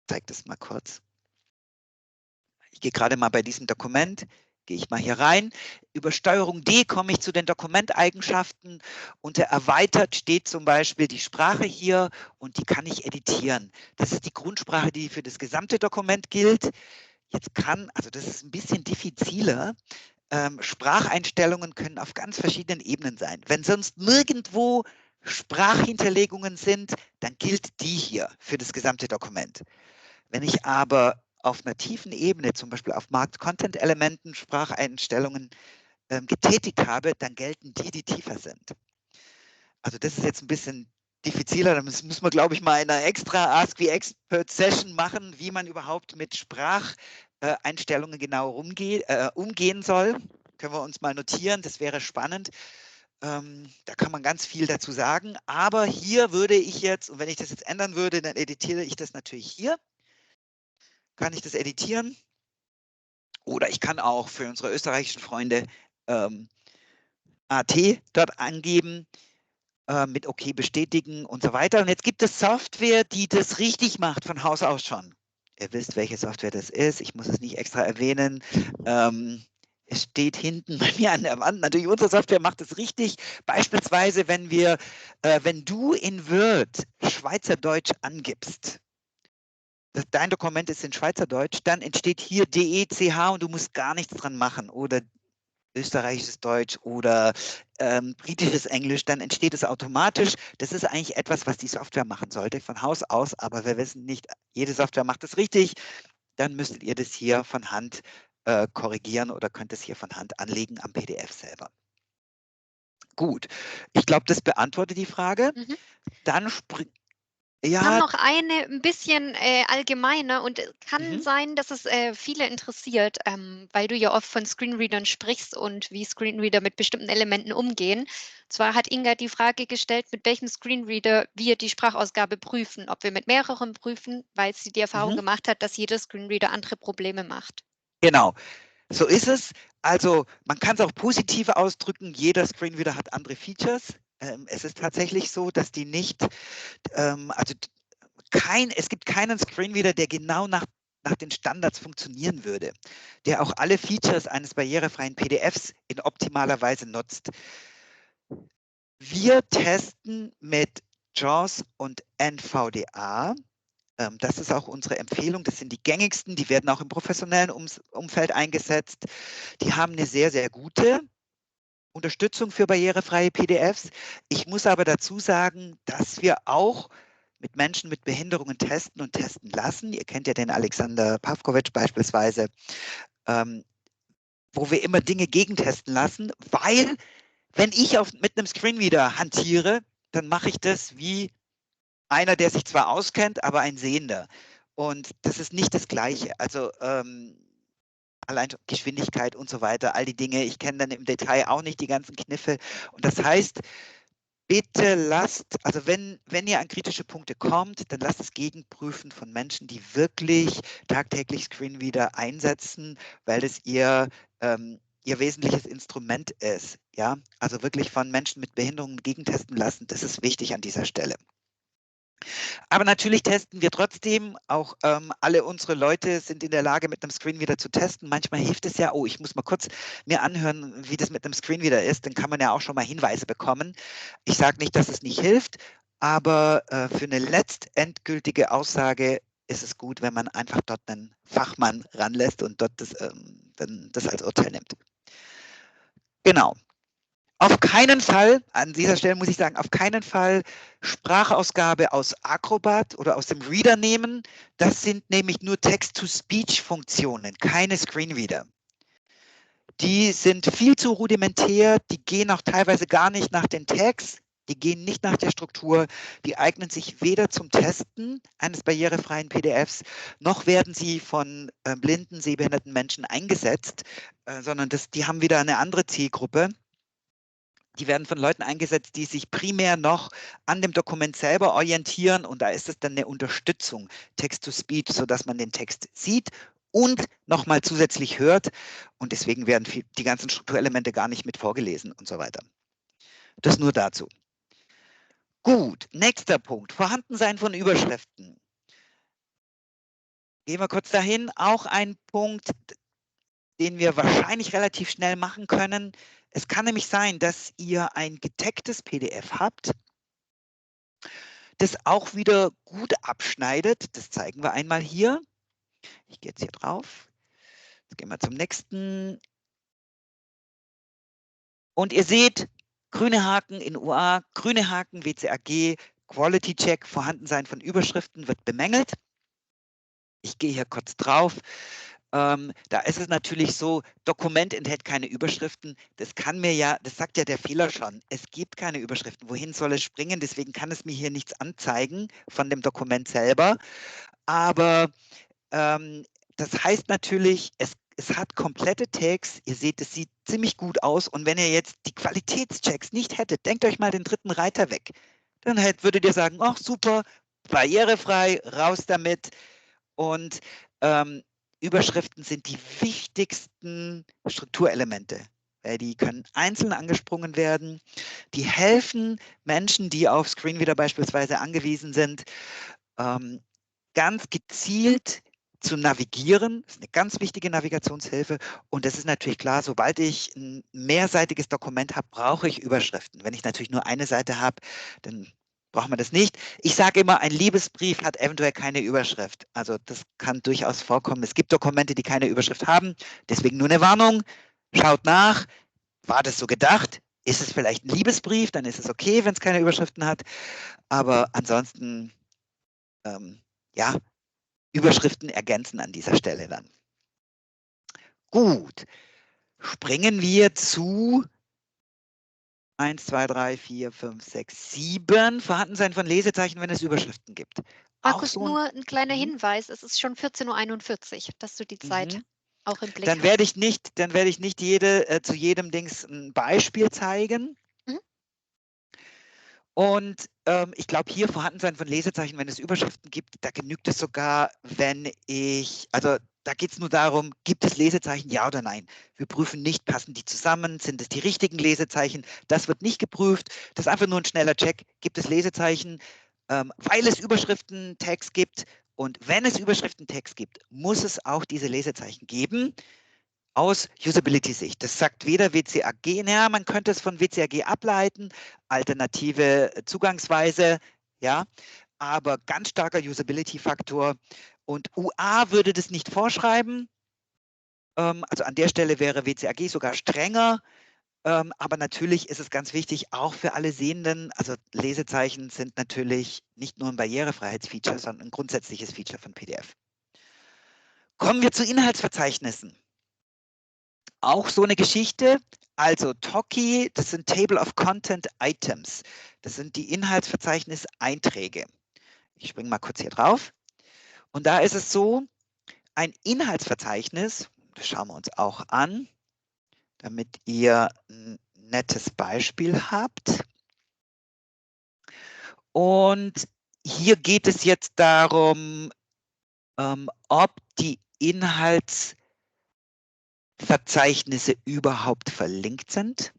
zeige das mal kurz. Ich gehe gerade mal bei diesem Dokument, gehe ich mal hier rein. Über Steuerung D komme ich zu den Dokumenteigenschaften. Unter erweitert steht zum Beispiel die Sprache hier und die kann ich editieren. Das ist die Grundsprache, die für das gesamte Dokument gilt. Jetzt also das ist ein bisschen diffiziler. Spracheinstellungen können auf ganz verschiedenen Ebenen sein. Wenn sonst nirgendwo Sprachhinterlegungen sind, dann gilt die hier für das gesamte Dokument. Wenn ich aber auf einer tiefen Ebene, zum Beispiel auf Markt-Content-Elementen, Spracheinstellungen getätigt habe, dann gelten die, die tiefer sind. Also das ist jetzt ein bisschen diffiziler, da müssen wir, glaube ich, mal eine extra Ask the Expert Session machen, wie man überhaupt mit Spracheinstellungen genau umgehen soll. Können wir uns mal notieren, das wäre spannend. Da kann man ganz viel dazu sagen, aber hier würde ich jetzt, und wenn ich das jetzt ändern würde, dann editiere ich das natürlich hier. Kann ich das editieren? Oder ich kann auch für unsere österreichischen Freunde AT dort angeben, mit OK bestätigen und so weiter. Und jetzt gibt es Software, die das richtig macht, von Haus aus schon. Ihr wisst, welche Software das ist. Ich muss es nicht extra erwähnen. Es steht hinten bei mir an der Wand. Natürlich, unsere Software macht es richtig. Beispielsweise, wenn du in Word Schweizerdeutsch angibst, dein Dokument ist in Schweizerdeutsch, dann entsteht hier DECH und du musst gar nichts dran machen oder österreichisches Deutsch oder britisches Englisch, dann entsteht es automatisch. Das ist eigentlich etwas, was die Software machen sollte, von Haus aus, aber wir wissen nicht, jede Software macht es richtig. Dann müsstet ihr das hier von Hand korrigieren oder könnt es hier von Hand anlegen am PDF selber. Gut, ich glaube, das beantwortet die Frage. Mhm. Dann Ich habe noch eine ein bisschen allgemeiner und kann Mhm. sein, dass es viele interessiert, weil du ja oft von Screenreadern sprichst und wie Screenreader mit bestimmten Elementen umgehen. Zwar hat Inga die Frage gestellt, mit welchem Screenreader wir die Sprachausgabe prüfen, ob wir mit mehreren prüfen, weil sie die Erfahrung gemacht hat, dass jeder Screenreader andere Probleme macht. Genau, so ist es. Also man kann es auch positiv ausdrücken, jeder Screenreader hat andere Features. Es ist tatsächlich so, dass die nicht, es gibt keinen Screenreader, der genau nach den Standards funktionieren würde, der auch alle Features eines barrierefreien PDFs in optimaler Weise nutzt. Wir testen mit JAWS und NVDA. Das ist auch unsere Empfehlung. Das sind die gängigsten, die werden auch im professionellen Umfeld eingesetzt. Die haben eine sehr, sehr gute Unterstützung für barrierefreie PDFs. Ich muss aber dazu sagen, dass wir auch mit Menschen mit Behinderungen testen und testen lassen. Ihr kennt ja den Alexander Pavkovic beispielsweise, wo wir immer Dinge gegentesten lassen, weil wenn ich mit einem Screenreader hantiere, dann mache ich das wie einer, der sich zwar auskennt, aber ein Sehender. Und das ist nicht das Gleiche. Also allein Geschwindigkeit und so weiter, all die Dinge, ich kenne dann im Detail auch nicht die ganzen Kniffe. Und das heißt, bitte also wenn ihr an kritische Punkte kommt, dann lasst es gegenprüfen von Menschen, die wirklich tagtäglich Screenreader einsetzen, weil das ihr wesentliches Instrument ist. Ja? Also wirklich von Menschen mit Behinderungen gegentesten lassen, das ist wichtig an dieser Stelle. Aber natürlich testen wir trotzdem, auch alle unsere Leute sind in der Lage, mit einem Screenreader zu testen. Manchmal hilft es ja, ich muss mal kurz mir anhören, wie das mit einem Screenreader ist, dann kann man ja auch schon mal Hinweise bekommen. Ich sage nicht, dass es nicht hilft, aber für eine letztendgültige Aussage ist es gut, wenn man einfach dort einen Fachmann ranlässt und dort dann das als Urteil nimmt. Genau. Auf keinen Fall, an dieser Stelle muss ich sagen, auf keinen Fall Sprachausgabe aus Acrobat oder aus dem Reader nehmen. Das sind nämlich nur Text-to-Speech-Funktionen, keine Screenreader. Die sind viel zu rudimentär, die gehen auch teilweise gar nicht nach den Tags, die gehen nicht nach der Struktur, die eignen sich weder zum Testen eines barrierefreien PDFs, noch werden sie von blinden, sehbehinderten Menschen eingesetzt, sondern die haben wieder eine andere Zielgruppe. Die werden von Leuten eingesetzt, die sich primär noch an dem Dokument selber orientieren und da ist es dann eine Unterstützung, Text-to-Speech, sodass man den Text sieht und nochmal zusätzlich hört und deswegen werden die ganzen Strukturelemente gar nicht mit vorgelesen und so weiter. Das nur dazu. Gut, nächster Punkt, Vorhandensein von Überschriften. Gehen wir kurz dahin, auch ein Punkt, den wir wahrscheinlich relativ schnell machen können. Es kann nämlich sein, dass ihr ein getagtes PDF habt, das auch wieder gut abschneidet. Das zeigen wir einmal hier. Ich gehe jetzt hier drauf. Jetzt gehen wir zum nächsten. Und ihr seht, grüne Haken in UA, grüne Haken WCAG, Quality Check, Vorhandensein von Überschriften wird bemängelt. Ich gehe hier kurz drauf. Da ist es natürlich so, Dokument enthält keine Überschriften. Das sagt ja der Fehler schon. Es gibt keine Überschriften. Wohin soll es springen? Deswegen kann es mir hier nichts anzeigen von dem Dokument selber. Aber das heißt natürlich, es hat komplette Tags. Ihr seht, es sieht ziemlich gut aus. Und wenn ihr jetzt die Qualitätschecks nicht hättet, denkt euch mal den dritten Reiter weg. Dann würdet ihr sagen, ach super, barrierefrei, raus damit. Und Überschriften sind die wichtigsten Strukturelemente. Die können einzeln angesprungen werden. Die helfen Menschen, die auf Screenreader beispielsweise angewiesen sind, ganz gezielt zu navigieren. Das ist eine ganz wichtige Navigationshilfe. Und das ist natürlich klar, sobald ich ein mehrseitiges Dokument habe, brauche ich Überschriften. Wenn ich natürlich nur eine Seite habe, dann braucht man das nicht. Ich sage immer, ein Liebesbrief hat eventuell keine Überschrift. Also das kann durchaus vorkommen. Es gibt Dokumente, die keine Überschrift haben. Deswegen nur eine Warnung. Schaut nach. War das so gedacht? Ist es vielleicht ein Liebesbrief? Dann ist es okay, wenn es keine Überschriften hat. Aber ansonsten, ja, Überschriften ergänzen an dieser Stelle dann. Gut. Springen wir zu 1, 2, 3, 4, 5, 6, 7. Vorhandensein von Lesezeichen, wenn es Überschriften gibt. Markus, so nur ein kleiner Hinweis. Es ist schon 14:41 Uhr, dass du die Zeit auch im Blick dann hast. werde ich nicht zu jedem Dings ein Beispiel zeigen. Und ich glaube, hier Vorhandensein von Lesezeichen, wenn es Überschriften gibt, da genügt es sogar, also da geht es nur darum, gibt es Lesezeichen, ja oder nein. Wir prüfen nicht, passen die zusammen, sind es die richtigen Lesezeichen, das wird nicht geprüft, das ist einfach nur ein schneller Check, gibt es Lesezeichen, weil es Überschriften-Tags gibt und wenn es Überschriften-Tags gibt, muss es auch diese Lesezeichen geben. Aus Usability-Sicht. Das sagt weder WCAG, naja, man könnte es von WCAG ableiten, alternative Zugangsweise, ja, aber ganz starker Usability-Faktor. Und UA würde das nicht vorschreiben. Also an der Stelle wäre WCAG sogar strenger. Aber natürlich ist es ganz wichtig, auch für alle Sehenden, also Lesezeichen sind natürlich nicht nur ein Barrierefreiheitsfeature, sondern ein grundsätzliches Feature von PDF. Kommen wir zu Inhaltsverzeichnissen. Auch so eine Geschichte. Also TOCI, das sind Table of Content Items. Das sind die Inhaltsverzeichnis-Einträge. Ich springe mal kurz hier drauf. Und da ist es so, ein Inhaltsverzeichnis, das schauen wir uns auch an, damit ihr ein nettes Beispiel habt. Und hier geht es jetzt darum, ob die Inhaltsverzeichnisse überhaupt verlinkt sind.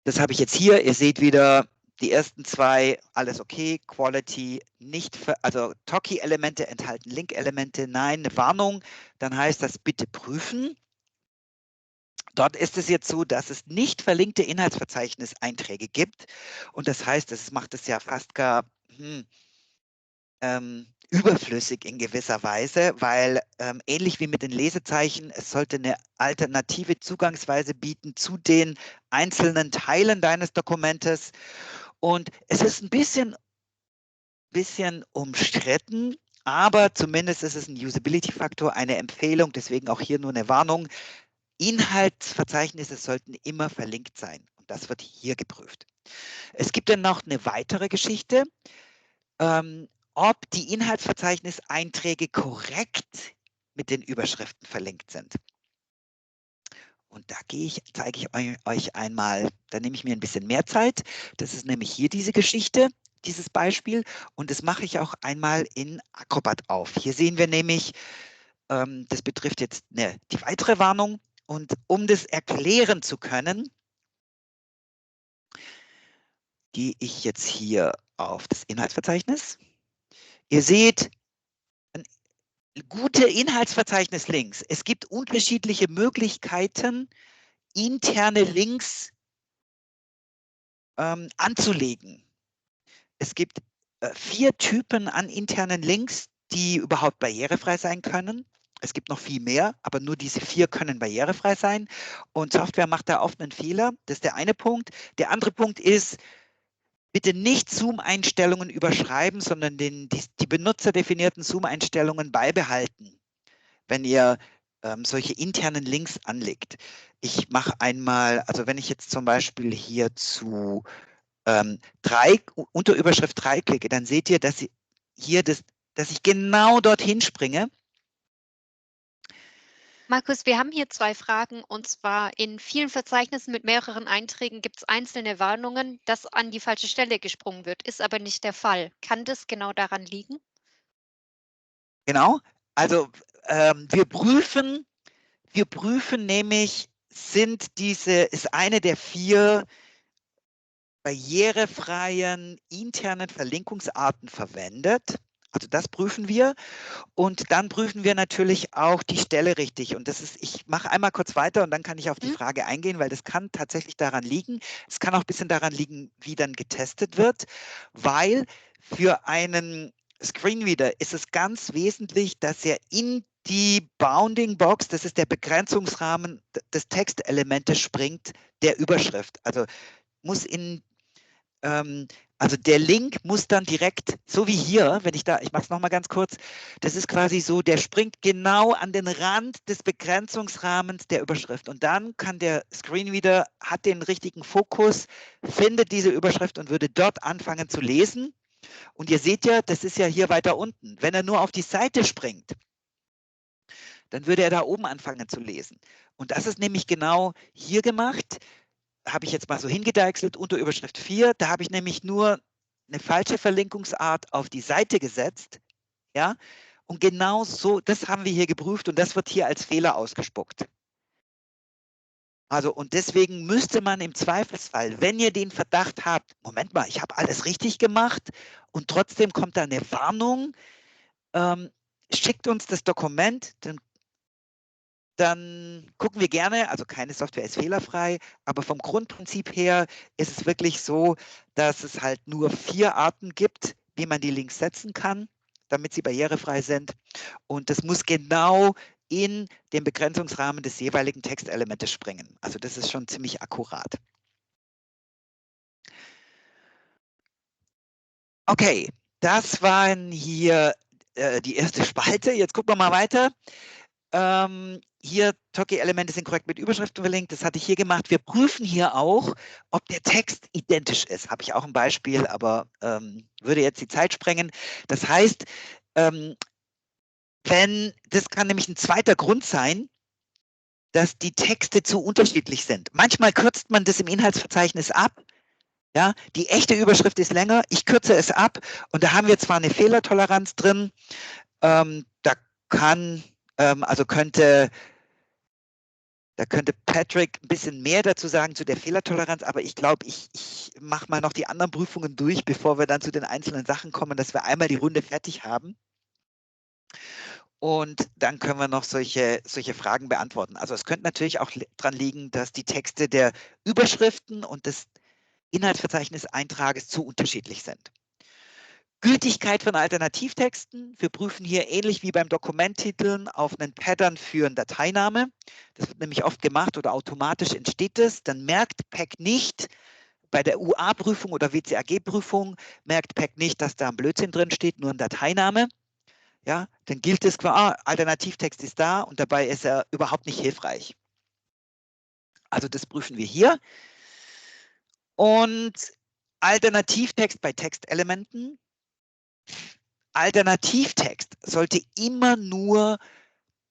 Das habe ich jetzt hier. Ihr seht wieder die ersten zwei, alles okay. Quality nicht, also TOCI-Elemente enthalten Link-Elemente. Nein, eine Warnung. Dann heißt das bitte prüfen. Dort ist es jetzt so, dass es nicht verlinkte Inhaltsverzeichnis-Einträge gibt. Und das heißt, das macht es ja fast gar überflüssig in gewisser Weise, weil ähnlich wie mit den Lesezeichen, es sollte eine alternative Zugangsweise bieten zu den einzelnen Teilen deines Dokumentes. Und es ist ein bisschen umstritten, aber zumindest ist es ein Usability-Faktor, eine Empfehlung, deswegen auch hier nur eine Warnung. Inhaltsverzeichnisse sollten immer verlinkt sein und das wird hier geprüft. Es gibt dann noch eine weitere Geschichte, ob die Inhaltsverzeichniseinträge korrekt mit den Überschriften verlinkt sind. Und da zeige ich euch einmal, da nehme ich mir ein bisschen mehr Zeit. Das ist nämlich hier diese Geschichte, dieses Beispiel. Und das mache ich auch einmal in Acrobat auf. Hier sehen wir nämlich, das betrifft jetzt die weitere Warnung. Und um das erklären zu können, gehe ich jetzt hier auf das Inhaltsverzeichnis. Ihr seht, gute Inhaltsverzeichnis-Links. Es gibt unterschiedliche Möglichkeiten, interne Links anzulegen. Es gibt 4 Typen an internen Links, die überhaupt barrierefrei sein können. Es gibt noch viel mehr, aber nur diese 4 können barrierefrei sein. Und Software macht da oft einen Fehler. Das ist der eine Punkt. Der andere Punkt ist, bitte nicht Zoom-Einstellungen überschreiben, sondern die benutzerdefinierten Zoom-Einstellungen beibehalten, wenn ihr solche internen Links anlegt. Ich mache einmal, also wenn ich jetzt zum Beispiel hier zu unter Überschrift 3 klicke, dann seht ihr, dass dass ich genau dorthin springe. Markus, wir haben hier 2 Fragen, und zwar in vielen Verzeichnissen mit mehreren Einträgen gibt es einzelne Warnungen, dass an die falsche Stelle gesprungen wird, ist aber nicht der Fall. Kann das genau daran liegen? Genau, also wir prüfen nämlich, ist eine der 4 barrierefreien internen Verlinkungsarten verwendet. Also das prüfen wir. Und dann prüfen wir natürlich auch die Stelle richtig. Und ich mache einmal kurz weiter und dann kann ich auf die Frage eingehen, weil das kann tatsächlich daran liegen. Es kann auch ein bisschen daran liegen, wie dann getestet wird, weil für einen Screenreader ist es ganz wesentlich, dass er in die Bounding Box, das ist der Begrenzungsrahmen des Textelementes, springt, der Überschrift. Also muss also der Link muss dann direkt, so wie hier, ich mache es nochmal ganz kurz, das ist quasi so, der springt genau an den Rand des Begrenzungsrahmens der Überschrift. Und dann kann der Screenreader, hat den richtigen Fokus, findet diese Überschrift und würde dort anfangen zu lesen. Und ihr seht ja, das ist ja hier weiter unten. Wenn er nur auf die Seite springt, dann würde er da oben anfangen zu lesen. Und das ist nämlich genau hier gemacht. Habe ich jetzt mal so hingedeichselt unter Überschrift 4. Da habe ich nämlich nur eine falsche Verlinkungsart auf die Seite gesetzt. Ja? Und genau so, das haben wir hier geprüft und das wird hier als Fehler ausgespuckt. Also, und deswegen müsste man im Zweifelsfall, wenn ihr den Verdacht habt, Moment mal, ich habe alles richtig gemacht und trotzdem kommt da eine Warnung, schickt uns das Dokument, dann gucken wir gerne, also keine Software ist fehlerfrei, aber vom Grundprinzip her ist es wirklich so, dass es halt nur 4 Arten gibt, wie man die Links setzen kann, damit sie barrierefrei sind. Und das muss genau in den Begrenzungsrahmen des jeweiligen Textelementes springen. Also das ist schon ziemlich akkurat. Okay, das waren hier die erste Spalte. Jetzt gucken wir mal weiter. Hier, Toki-Elemente sind korrekt mit Überschriften verlinkt. Das hatte ich hier gemacht. Wir prüfen hier auch, ob der Text identisch ist. Habe ich auch ein Beispiel, aber würde jetzt die Zeit sprengen. Das heißt, das kann nämlich ein zweiter Grund sein, dass die Texte zu unterschiedlich sind. Manchmal kürzt man das im Inhaltsverzeichnis ab. Ja, die echte Überschrift ist länger. Ich kürze es ab und da haben wir zwar eine Fehlertoleranz drin. Da könnte Patrick ein bisschen mehr dazu sagen zu der Fehlertoleranz, aber ich glaube, ich mache mal noch die anderen Prüfungen durch, bevor wir dann zu den einzelnen Sachen kommen, dass wir einmal die Runde fertig haben. Und dann können wir noch solche Fragen beantworten. Also es könnte natürlich auch daran liegen, dass die Texte der Überschriften und des Inhaltsverzeichniseintrages zu unterschiedlich sind. Gültigkeit von Alternativtexten. Wir prüfen hier ähnlich wie beim Dokumenttiteln auf einen Pattern für einen Dateiname. Das wird nämlich oft gemacht oder automatisch entsteht es. Dann merkt PEC nicht, bei der UA-Prüfung oder WCAG-Prüfung merkt PEC nicht, dass da ein Blödsinn drin steht, nur ein Dateiname. Ja, dann gilt es, Alternativtext ist da und dabei ist er überhaupt nicht hilfreich. Also das prüfen wir hier. Und Alternativtext bei Textelementen. Alternativtext sollte immer nur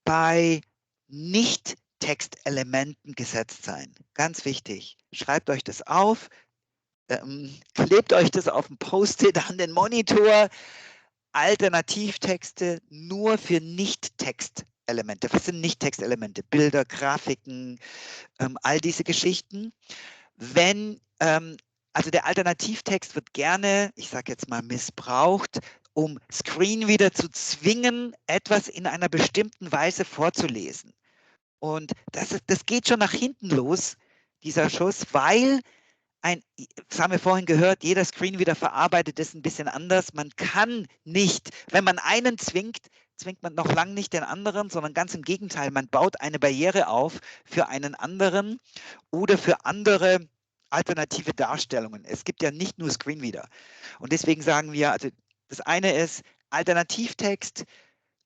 bei Nicht-Textelementen gesetzt sein. Ganz wichtig. Schreibt euch das auf, klebt euch das auf ein Post-it an den Monitor. Alternativtexte nur für Nicht-Textelemente. Was sind Nicht-Textelemente? Bilder, Grafiken, all diese Geschichten. Also der Alternativtext wird gerne, ich sage jetzt mal, missbraucht, um Screenreader zu zwingen, etwas in einer bestimmten Weise vorzulesen. Und das geht schon nach hinten los, dieser Schuss, weil das haben wir vorhin gehört, jeder Screenreader verarbeitet das ein bisschen anders. Man kann nicht, wenn man einen zwingt man noch lange nicht den anderen, sondern ganz im Gegenteil, man baut eine Barriere auf für einen anderen oder für andere alternative Darstellungen. Es gibt ja nicht nur Screenreader. Und deswegen sagen wir, also das eine ist Alternativtext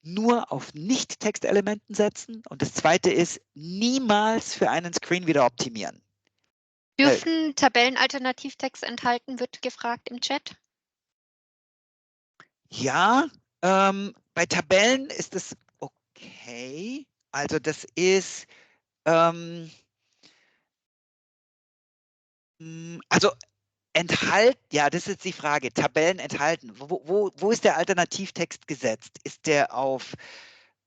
nur auf Nicht-Textelementen setzen und das zweite ist niemals für einen Screenreader optimieren. Dürfen Tabellen Alternativtext enthalten, wird gefragt im Chat. Ja, bei Tabellen ist es okay. Also das ist, also enthalten, ja, das ist jetzt die Frage. Tabellen enthalten. Wo ist der Alternativtext gesetzt? Ist der auf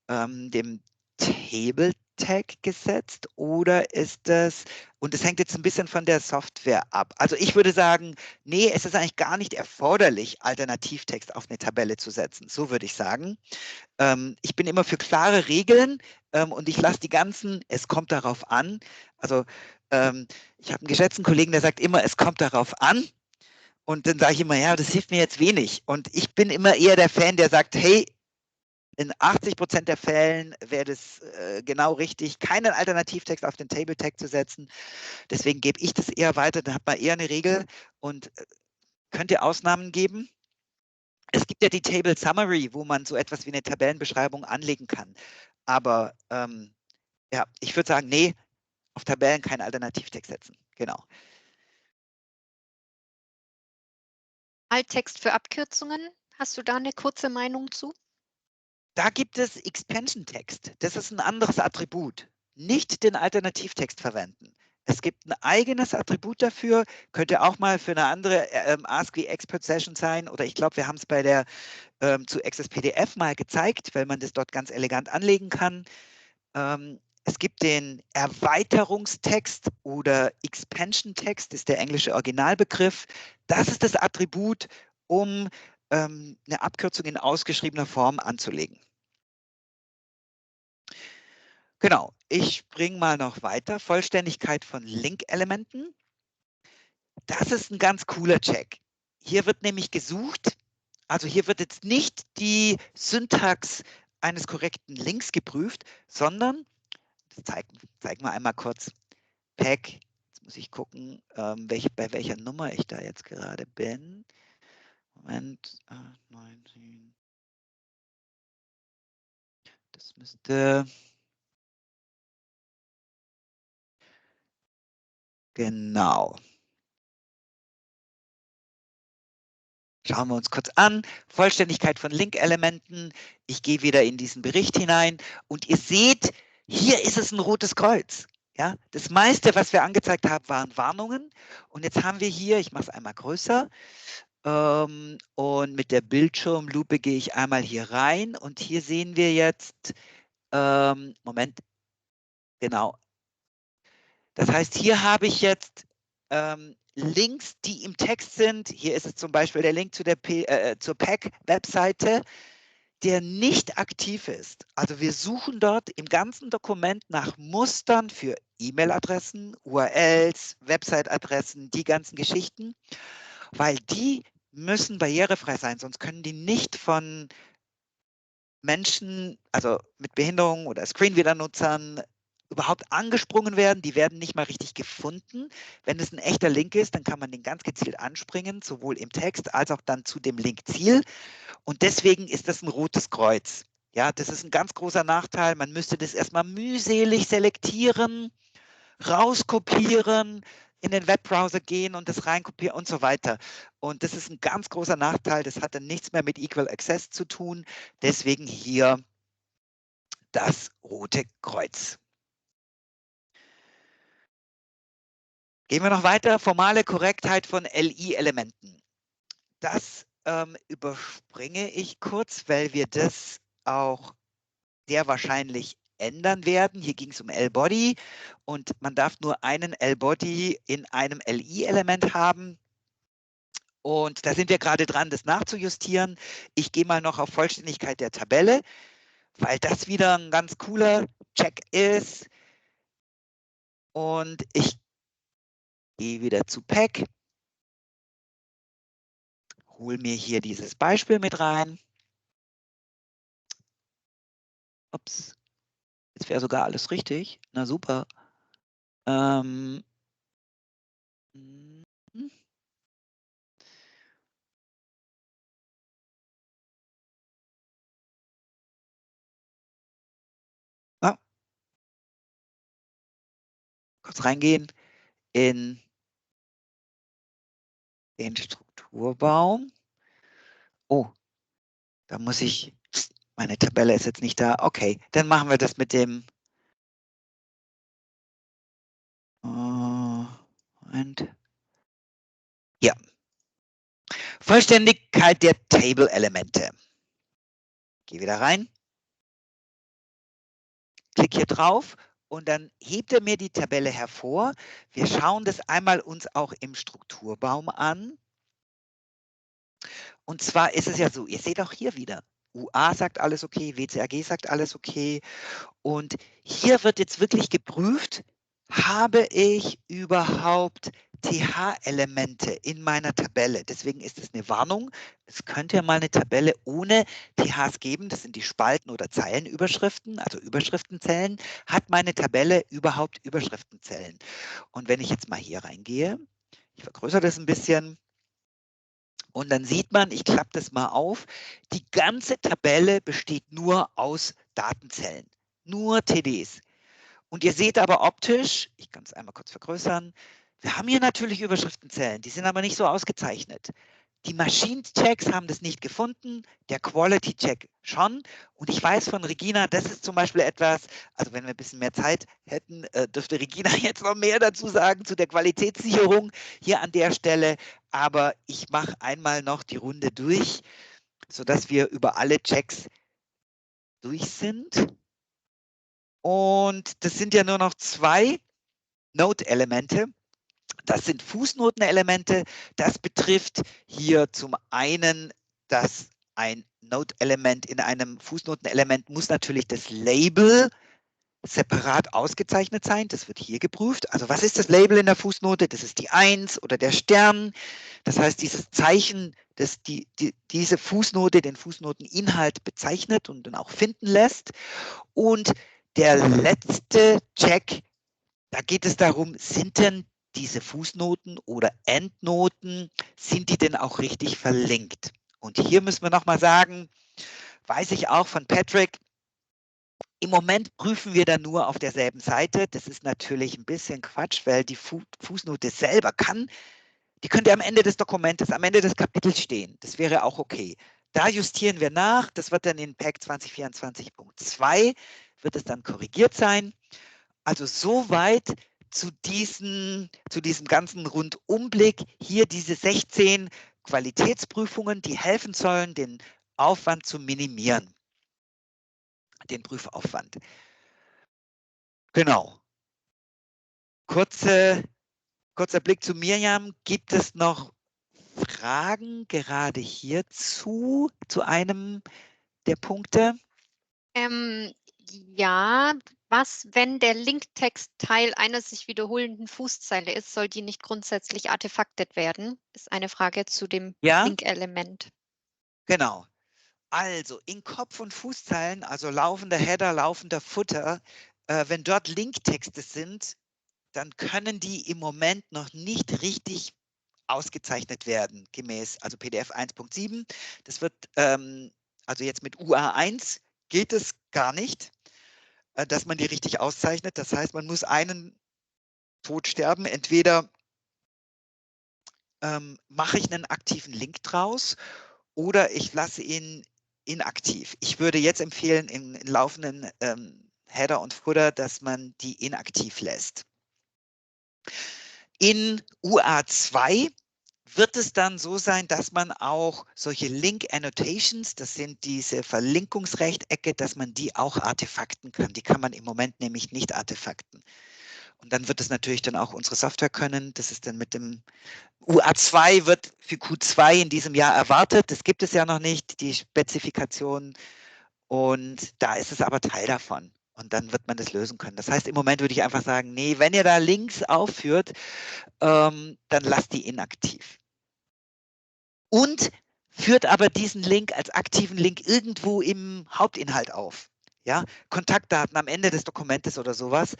dem Table Tag gesetzt oder ist das, und das hängt jetzt ein bisschen von der Software ab. Also ich würde sagen, nee, es ist eigentlich gar nicht erforderlich, Alternativtext auf eine Tabelle zu setzen. So würde ich sagen. Ich bin immer für klare Regeln und ich lasse die ganzen, es kommt darauf an. Also ich habe einen geschätzten Kollegen, der sagt immer, es kommt darauf an. Und dann sage ich immer, ja, das hilft mir jetzt wenig. Und ich bin immer eher der Fan, der sagt, hey, in 80% der Fällen wäre das genau richtig, keinen Alternativtext auf den Table Tag zu setzen. Deswegen gebe ich das eher weiter, dann hat man eher eine Regel und könnte Ausnahmen geben. Es gibt ja die Table Summary, wo man so etwas wie eine Tabellenbeschreibung anlegen kann. Aber ja, ich würde sagen, nee, auf Tabellen keinen Alternativtext setzen. Genau. Alttext für Abkürzungen. Hast du da eine kurze Meinung zu? Da gibt es Expansion Text. Das ist ein anderes Attribut. Nicht den Alternativtext verwenden. Es gibt ein eigenes Attribut dafür, könnte auch mal für eine andere ASCII Expert Session sein oder ich glaube, wir haben es bei der zu Access PDF mal gezeigt, weil man das dort ganz elegant anlegen kann. Es gibt den Erweiterungstext oder Expansion Text, ist der englische Originalbegriff. Das ist das Attribut, um eine Abkürzung in ausgeschriebener Form anzulegen. Genau, ich springe mal noch weiter. Vollständigkeit von Link-Elementen. Das ist ein ganz cooler Check. Hier wird nämlich gesucht, also hier wird jetzt nicht die Syntax eines korrekten Links geprüft, sondern, das zeigen wir einmal kurz, Pack, jetzt muss ich gucken, bei welcher Nummer ich da jetzt gerade bin. Moment, 19. Das müsste, genau. Schauen wir uns kurz an. Vollständigkeit von Link-Elementen. Ich gehe wieder in diesen Bericht hinein und ihr seht, hier ist es ein rotes Kreuz. Ja, das meiste, was wir angezeigt haben, waren Warnungen. Und jetzt haben wir hier, ich mache es einmal größer, und mit der Bildschirmlupe gehe ich einmal hier rein und hier sehen wir jetzt, Moment, genau. Das heißt, hier habe ich jetzt Links, die im Text sind. Hier ist es zum Beispiel der Link zu der zur PAC-Webseite, der nicht aktiv ist. Also wir suchen dort im ganzen Dokument nach Mustern für E-Mail-Adressen, URLs, Website-Adressen, die ganzen Geschichten, weil die müssen barrierefrei sein, sonst können die nicht von Menschen, also mit Behinderung oder Screenreader-Nutzern überhaupt angesprungen werden. Die werden nicht mal richtig gefunden. Wenn es ein echter Link ist, dann kann man den ganz gezielt anspringen, sowohl im Text als auch dann zu dem Linkziel. Und deswegen ist das ein rotes Kreuz. Ja, das ist ein ganz großer Nachteil. Man müsste das erstmal mühselig selektieren, rauskopieren, in den Webbrowser gehen und das reinkopieren und so weiter. Und das ist ein ganz großer Nachteil. Das hat dann nichts mehr mit Equal Access zu tun. Deswegen hier das rote Kreuz. Gehen wir noch weiter. Formale Korrektheit von LI-Elementen. Das überspringe ich kurz, weil wir das auch sehr wahrscheinlich ändern werden. Hier ging es um L-Body und man darf nur einen L-Body in einem LI-Element haben. Und da sind wir gerade dran, das nachzujustieren. Ich gehe mal noch auf Vollständigkeit der Tabelle, weil das wieder ein ganz cooler Check ist. Und ich gehe wieder zu Pack, hole mir hier dieses Beispiel mit rein. Ups, jetzt wäre sogar alles richtig. Na super. kurz reingehen in den Strukturbaum. Oh, da muss ich, meine Tabelle ist jetzt nicht da. Okay, dann machen wir das mit dem, Moment. Ja. Vollständigkeit der Table-Elemente. Gehe wieder rein. Klick hier drauf und dann hebt er mir die Tabelle hervor. Wir schauen das einmal uns auch im Strukturbaum an. Und zwar ist es ja so, ihr seht auch hier wieder, UA sagt alles okay, WCAG sagt alles okay. Und hier wird jetzt wirklich geprüft, habe ich überhaupt TH-Elemente in meiner Tabelle? Deswegen ist es eine Warnung. Es könnte ja mal eine Tabelle ohne THs geben. Das sind die Spalten- oder Zeilenüberschriften, also Überschriftenzellen. Hat meine Tabelle überhaupt Überschriftenzellen? Und wenn ich jetzt mal hier reingehe, ich vergrößere das ein bisschen, und dann sieht man, ich klappe das mal auf, die ganze Tabelle besteht nur aus Datenzellen, nur TDs. Und ihr seht aber optisch, ich kann es einmal kurz vergrößern, wir haben hier natürlich Überschriftenzellen, die sind aber nicht so ausgezeichnet. Die Machine-Checks haben das nicht gefunden, der Quality-Check schon. Und ich weiß von Regina, das ist zum Beispiel etwas, also wenn wir ein bisschen mehr Zeit hätten, dürfte Regina jetzt noch mehr dazu sagen zu der Qualitätssicherung hier an der Stelle. Aber ich mache einmal noch die Runde durch, sodass wir über alle Checks durch sind. Und das sind ja nur noch 2 Node-Elemente. Das sind Fußnotenelemente. Das betrifft hier zum einen, dass ein Node-Element in einem Fußnotenelement muss natürlich das Label separat ausgezeichnet sein. Das wird hier geprüft. Also was ist das Label in der Fußnote? Das ist die 1 oder der Stern. Das heißt, dieses Zeichen, das diese Fußnote den Fußnoteninhalt bezeichnet und dann auch finden lässt. Und der letzte Check, da geht es darum, sind denn diese Fußnoten oder Endnoten, sind die denn auch richtig verlinkt? Und hier müssen wir nochmal sagen, weiß ich auch von Patrick, im Moment prüfen wir da nur auf derselben Seite. Das ist natürlich ein bisschen Quatsch, weil die Fußnote selber die könnte am Ende des Dokumentes, am Ende des Kapitels stehen. Das wäre auch okay. Da justieren wir nach. Das wird dann in PAC 2024.2 wird es dann korrigiert sein. Also soweit zu diesem ganzen Rundumblick. Hier diese 16 Qualitätsprüfungen, die helfen sollen, den Aufwand zu minimieren, den Prüfaufwand. Genau. Kurzer Blick zu Mirjam. Gibt es noch Fragen gerade hierzu, zu einem der Punkte? Ja, was, wenn der Linktext Teil einer sich wiederholenden Fußzeile ist, soll die nicht grundsätzlich artefaktet werden? Ist eine Frage zu dem Ja, Link-Element. genau. Also in Kopf- und Fußzeilen, also laufender Header, laufender Footer, wenn dort Linktexte sind, dann können die im Moment noch nicht richtig ausgezeichnet werden, gemäß also PDF 1.7. Das wird, also jetzt mit UA1 geht es gar nicht, dass man die richtig auszeichnet. Das heißt, man muss einen Tod sterben. Entweder mache ich einen aktiven Link draus oder ich lasse ihn inaktiv. Ich würde jetzt empfehlen, im laufenden Header und Footer, dass man die inaktiv lässt. In UA2 wird es dann so sein, dass man auch solche Link Annotations, das sind diese Verlinkungsrechtecke, dass man die auch artefakten kann. Die kann man im Moment nämlich nicht artefakten. Und dann wird es natürlich dann auch unsere Software können. Das ist dann mit dem UA2 wird für Q2 in diesem Jahr erwartet. Das gibt es ja noch nicht, die Spezifikation. Und da ist es aber Teil davon. Und dann wird man das lösen können. Das heißt, im Moment würde ich einfach sagen, nee, wenn ihr da Links aufführt, dann lasst die inaktiv. Und führt aber diesen Link als aktiven Link irgendwo im Hauptinhalt auf. Ja, Kontaktdaten am Ende des Dokumentes oder sowas,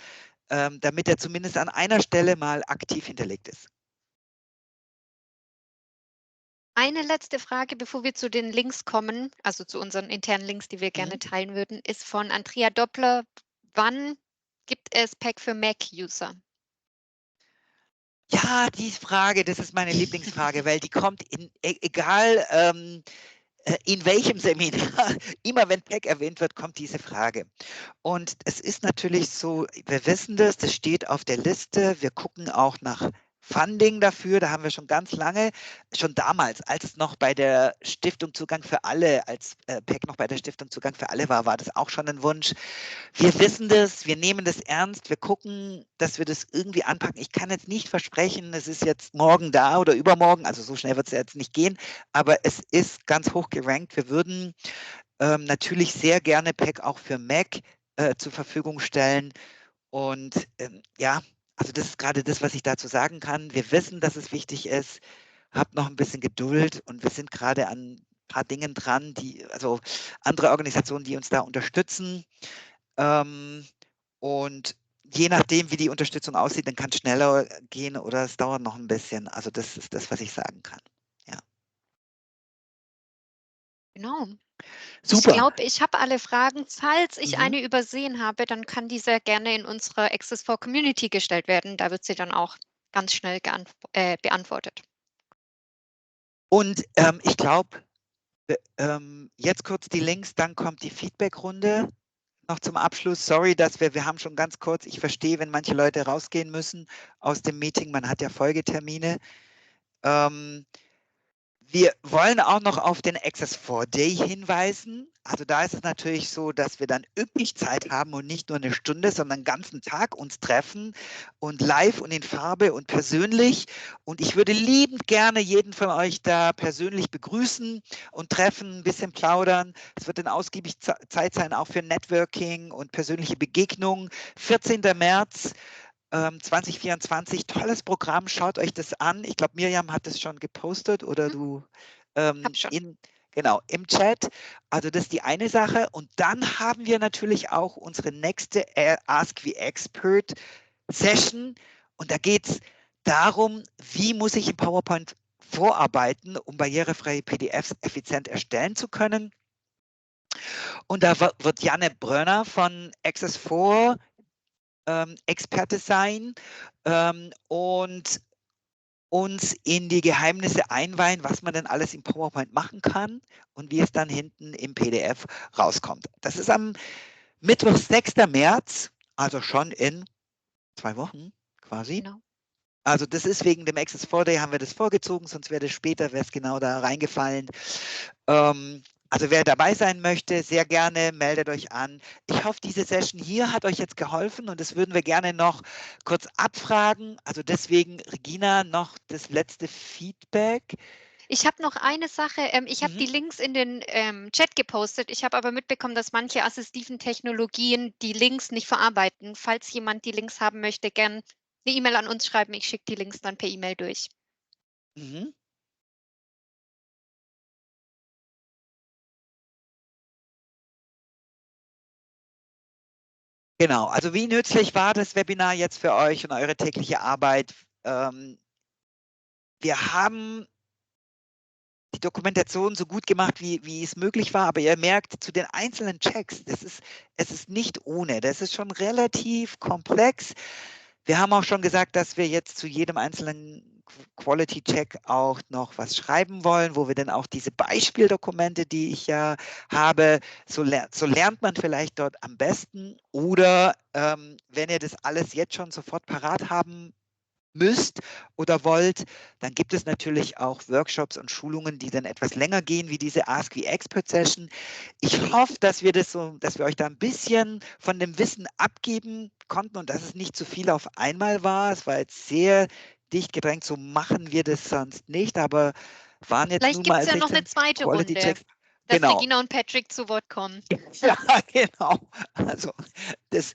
damit er zumindest an einer Stelle mal aktiv hinterlegt ist. Eine letzte Frage, bevor wir zu den Links kommen, also zu unseren internen Links, die wir gerne teilen würden, ist von Andrea Doppler. Wann gibt es PAC für Mac-User? Ja, die Frage, das ist meine Lieblingsfrage, weil die kommt egal in welchem Seminar, immer wenn PEC erwähnt wird, kommt diese Frage. Und es ist natürlich so, wir wissen das steht auf der Liste. Wir gucken auch nach Funding dafür. Da haben wir schon ganz lange, schon damals, als es noch bei der Stiftung Zugang für alle, als PEC noch bei der Stiftung Zugang für alle war das auch schon ein Wunsch. Wir wissen das, wir nehmen das ernst, wir gucken, dass wir das irgendwie anpacken. Ich kann jetzt nicht versprechen, es ist jetzt morgen da oder übermorgen, also so schnell wird es jetzt nicht gehen, aber es ist ganz hoch gerankt. Wir würden natürlich sehr gerne PEC auch für Mac zur Verfügung stellen. Und ja, also das ist gerade das, was ich dazu sagen kann. Wir wissen, dass es wichtig ist. Habt noch ein bisschen Geduld und wir sind gerade an ein paar Dingen dran, also andere Organisationen, die uns da unterstützen. Und je nachdem, wie die Unterstützung aussieht, dann kann es schneller gehen oder es dauert noch ein bisschen. Also das ist das, was ich sagen kann. Ja. Genau. Ich Super. glaube, ich habe alle Fragen. Falls ich Mhm. eine übersehen habe, dann kann die sehr gerne in unsere Access for Community gestellt werden. Da wird sie dann auch ganz schnell beantwortet. Und ich glaube, jetzt kurz die Links, dann kommt die Feedback-Runde. Noch zum Abschluss, sorry, dass wir haben schon ganz kurz, ich verstehe, wenn manche Leute rausgehen müssen aus dem Meeting, man hat ja Folgetermine. Wir wollen auch noch auf den Access 4 Day hinweisen. Also da ist es natürlich so, dass wir dann üppig Zeit haben und nicht nur eine Stunde, sondern einen ganzen Tag uns treffen und live und in Farbe und persönlich. Und ich würde liebend gerne jeden von euch da persönlich begrüßen und treffen, ein bisschen plaudern. Es wird dann ausgiebig Zeit sein, auch für Networking und persönliche Begegnungen. 14. März. 2024, tolles Programm, schaut euch das an. Ich glaube, Miriam hat es schon gepostet oder du Hab schon. genau, im Chat. Also das ist die eine Sache. Und dann haben wir natürlich auch unsere nächste Ask the Expert Session. Und da geht es darum, wie muss ich in PowerPoint vorarbeiten, um barrierefreie PDFs effizient erstellen zu können. Und da wird Janne Brönner von Access4 Experte sein und uns in die Geheimnisse einweihen, was man denn alles im PowerPoint machen kann und wie es dann hinten im PDF rauskommt. Das ist am Mittwoch, 6. März, also schon in 2 Wochen quasi. Genau. Also das ist wegen dem Access 4 Day, haben wir das vorgezogen, sonst wäre das später, wäre es genau da reingefallen. Also wer dabei sein möchte, sehr gerne, meldet euch an. Ich hoffe, diese Session hier hat euch jetzt geholfen und das würden wir gerne noch kurz abfragen. Also deswegen, Regina, noch das letzte Feedback. Ich habe noch eine Sache. Ich habe die Links in den Chat gepostet. Ich habe aber mitbekommen, dass manche assistiven Technologien die Links nicht verarbeiten. Falls jemand die Links haben möchte, gern eine E-Mail an uns schreiben. Ich schicke die Links dann per E-Mail durch. Mhm. Genau, also wie nützlich war das Webinar jetzt für euch und eure tägliche Arbeit? Wir haben die Dokumentation so gut gemacht, wie es möglich war, aber ihr merkt zu den einzelnen Checks, es ist nicht ohne, das ist schon relativ komplex. Wir haben auch schon gesagt, dass wir jetzt zu jedem einzelnen Quality-Check auch noch was schreiben wollen, wo wir dann auch diese Beispieldokumente, die ich ja habe, so lernt man vielleicht dort am besten. Oder wenn ihr das alles jetzt schon sofort parat haben müsst oder wollt, dann gibt es natürlich auch Workshops und Schulungen, die dann etwas länger gehen, wie diese Ask the Expert Session. Ich hoffe, dass wir euch da ein bisschen von dem Wissen abgeben konnten und dass es nicht zu viel auf einmal war. Es war jetzt sehr dicht gedrängt, so machen wir das sonst nicht, aber waren jetzt Vielleicht nun gibt mal es ja noch eine 16 zweite Quality Runde, Checks. dass Genau. Regina und Patrick zu Wort kommen. Ja, genau. Also das